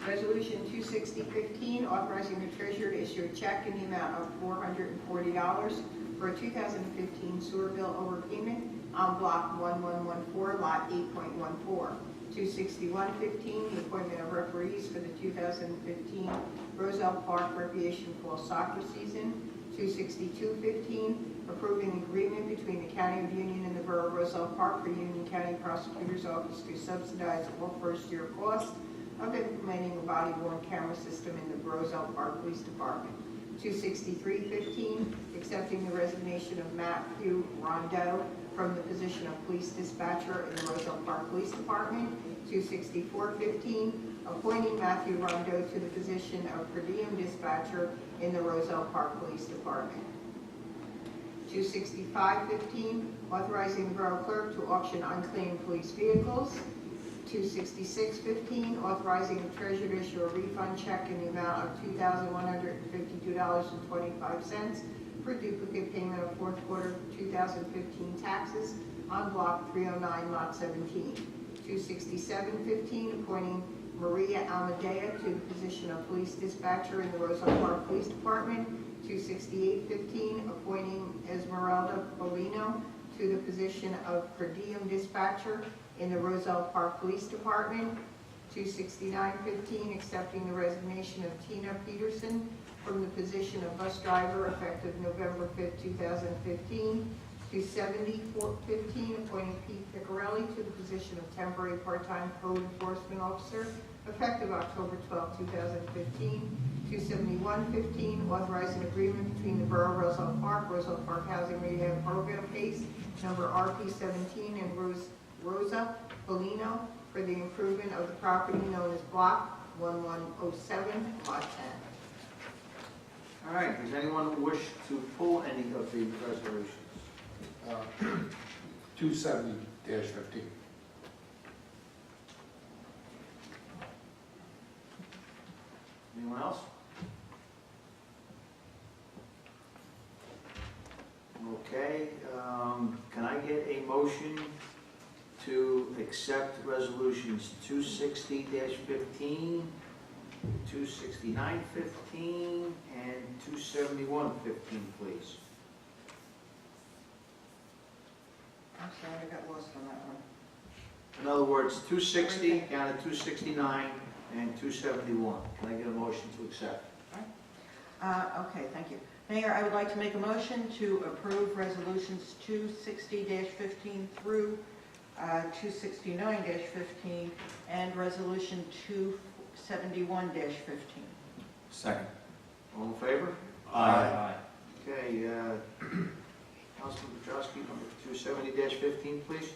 Speaker 2: Resolution 260-15, authorizing the treasurer to issue a check in the amount of $440 for a 2015 sewer bill overpayment on block 1114, lot 8.14. 261-15, the appointment of referees for the 2015 Roselle Park Recreation Fall Soccer season. 262-15, approving agreement between the County of Union and the Borough of Roselle Park for Union County Prosecutor's Office to subsidize all first-year costs of implementing a body-worn camera system in the Roselle Park Police Department. 263-15, accepting the resignation of Matthew Rondeau from the position of police dispatcher in the Roselle Park Police Department. 264-15, appointing Matthew Rondeau to the position of per diem dispatcher in the Roselle Park Police Department. 265-15, authorizing the Borough Clerk to auction unclaimed police vehicles. 266-15, authorizing the Treasurer to issue a refund check in the amount of $2,152.25 for duplicate payment of fourth quarter 2015 taxes on Block 309, Lot 17. 267-15, appointing Maria Amadea to the position of police dispatcher in the Roselle Park Police Department. 268-15, appointing Esmeralda Bolino to the position of per diem dispatcher in the Roselle Park Police Department. 269-15, accepting the resignation of Tina Peterson from the position of bus driver effective November 5th, 2015. 270-15, appointing Pete Piccarelli to the position of temporary part-time code enforcement officer effective October 12, 2015. 271-15, authorizing agreement between the Borough of Roselle Park Housing Rehab Program PACE, number RP17, and Rosa Bolino for the improvement of the property known as Block 1107, Lot 10.
Speaker 1: All right, does anyone wish to pull any of the resolutions?
Speaker 6: 270-15.
Speaker 1: Anyone else? Okay, can I get a motion to accept resolutions 260-15, 269-15, and 271-15, please?
Speaker 9: I'm sorry, I got lost on that one.
Speaker 1: In other words, 260 down to 269 and 271. Can I get a motion to accept?
Speaker 9: Okay, thank you. Mayor, I would like to make a motion to approve resolutions 260-15 through 269-15 and resolution 271-15.
Speaker 8: Second.
Speaker 1: All in favor?
Speaker 8: Aye.
Speaker 1: Okay, Councilman Petrowski, number 270-15, please.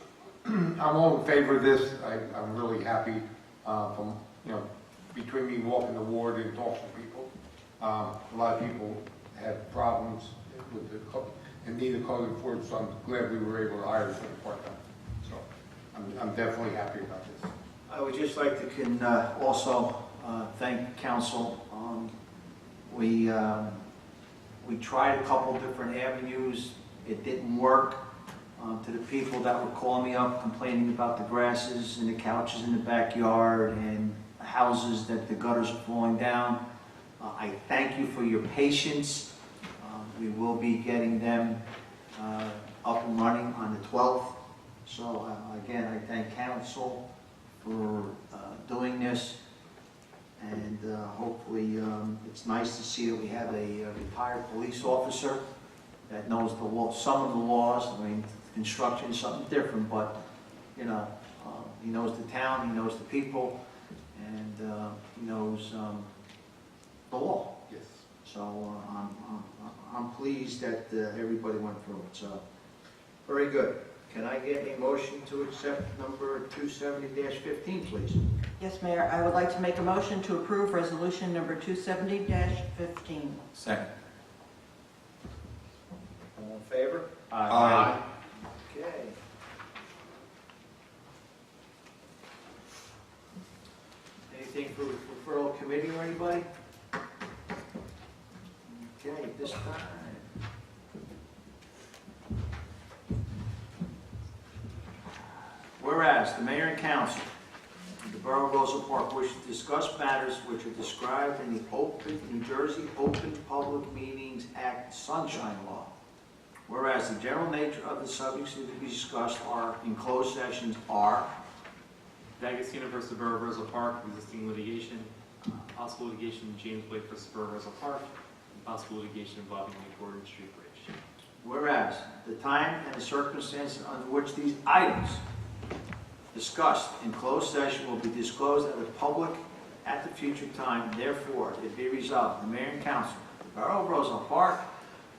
Speaker 6: I'm all in favor of this. I'm really happy from, between me walking the ward and talking to people. A lot of people had problems with the and needed code enforcement, so I'm glad we were able to hire for the part-time. So I'm definitely happy about this.
Speaker 1: I would just like to also thank council. We tried a couple different avenues. It didn't work. To the people that were calling me up complaining about the grasses and the couches in the backyard and houses that the gutters are falling down, I thank you for your patience. We will be getting them up and running on the 12th. So again, I thank council for doing this, and hopefully it's nice to see that we have a retired police officer that knows the law, some of the laws. I mean, construction is something different, but he knows the town, he knows the people, and he knows the law.
Speaker 6: Yes.
Speaker 1: So I'm pleased that everybody went through it. So very good. Can I get a motion to accept number 270-15, please?
Speaker 9: Yes, Mayor, I would like to make a motion to approve resolution number 270-15.
Speaker 8: Second.
Speaker 1: All in favor?
Speaker 8: Aye.
Speaker 1: Okay. Anything for referral committee or anybody? Okay, this time. Whereas the mayor and council of the Borough of Roselle Park wish to discuss matters which are described in the New Jersey Open Public Meetings Act Sunshine Law. Whereas the general nature of the subjects to be discussed are in closed sessions are
Speaker 13: D'Agostino versus the Borough of Roselle Park, existing litigation, possible litigation James Blake versus Borough of Roselle Park, and possible litigation involving the Gordon Street Bridge.
Speaker 1: whereas the time and the circumstances under which these items discussed in closed session will be disclosed at the public at the future time, therefore, it be resolved, the mayor and council of the Borough of Roselle Park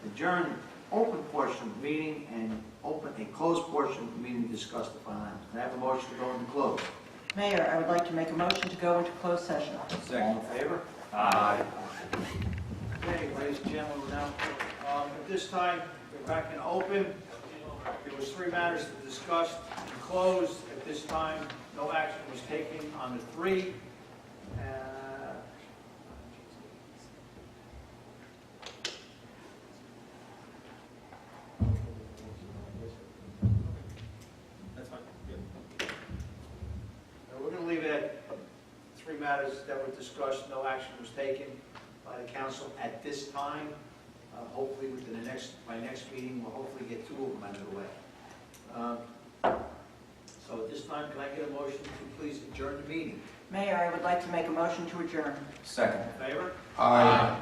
Speaker 1: adjourn open portion of the meeting and open a closed portion of the meeting to discuss the final items. Can I have a motion to go into closed?
Speaker 9: Mayor, I would like to make a motion to go into closed session.
Speaker 1: All in favor?
Speaker 7: Aye.
Speaker 1: Okay, ladies and gentlemen, we're now, at this time, we're back in open. There was 3 matters to discuss and closed. At this time, no action was taken on the 3.
Speaker 12: That's fine.
Speaker 1: We're going to leave it at 3 matters that were discussed, no action was taken by the council at this time. Hopefully within by next meeting, we'll hopefully get 2 of them out of the way. So at this time, can I get a motion to please adjourn the meeting?
Speaker 9: Mayor, I would like to make a motion to adjourn.
Speaker 8: Second.
Speaker 1: In favor?
Speaker 16: Aye.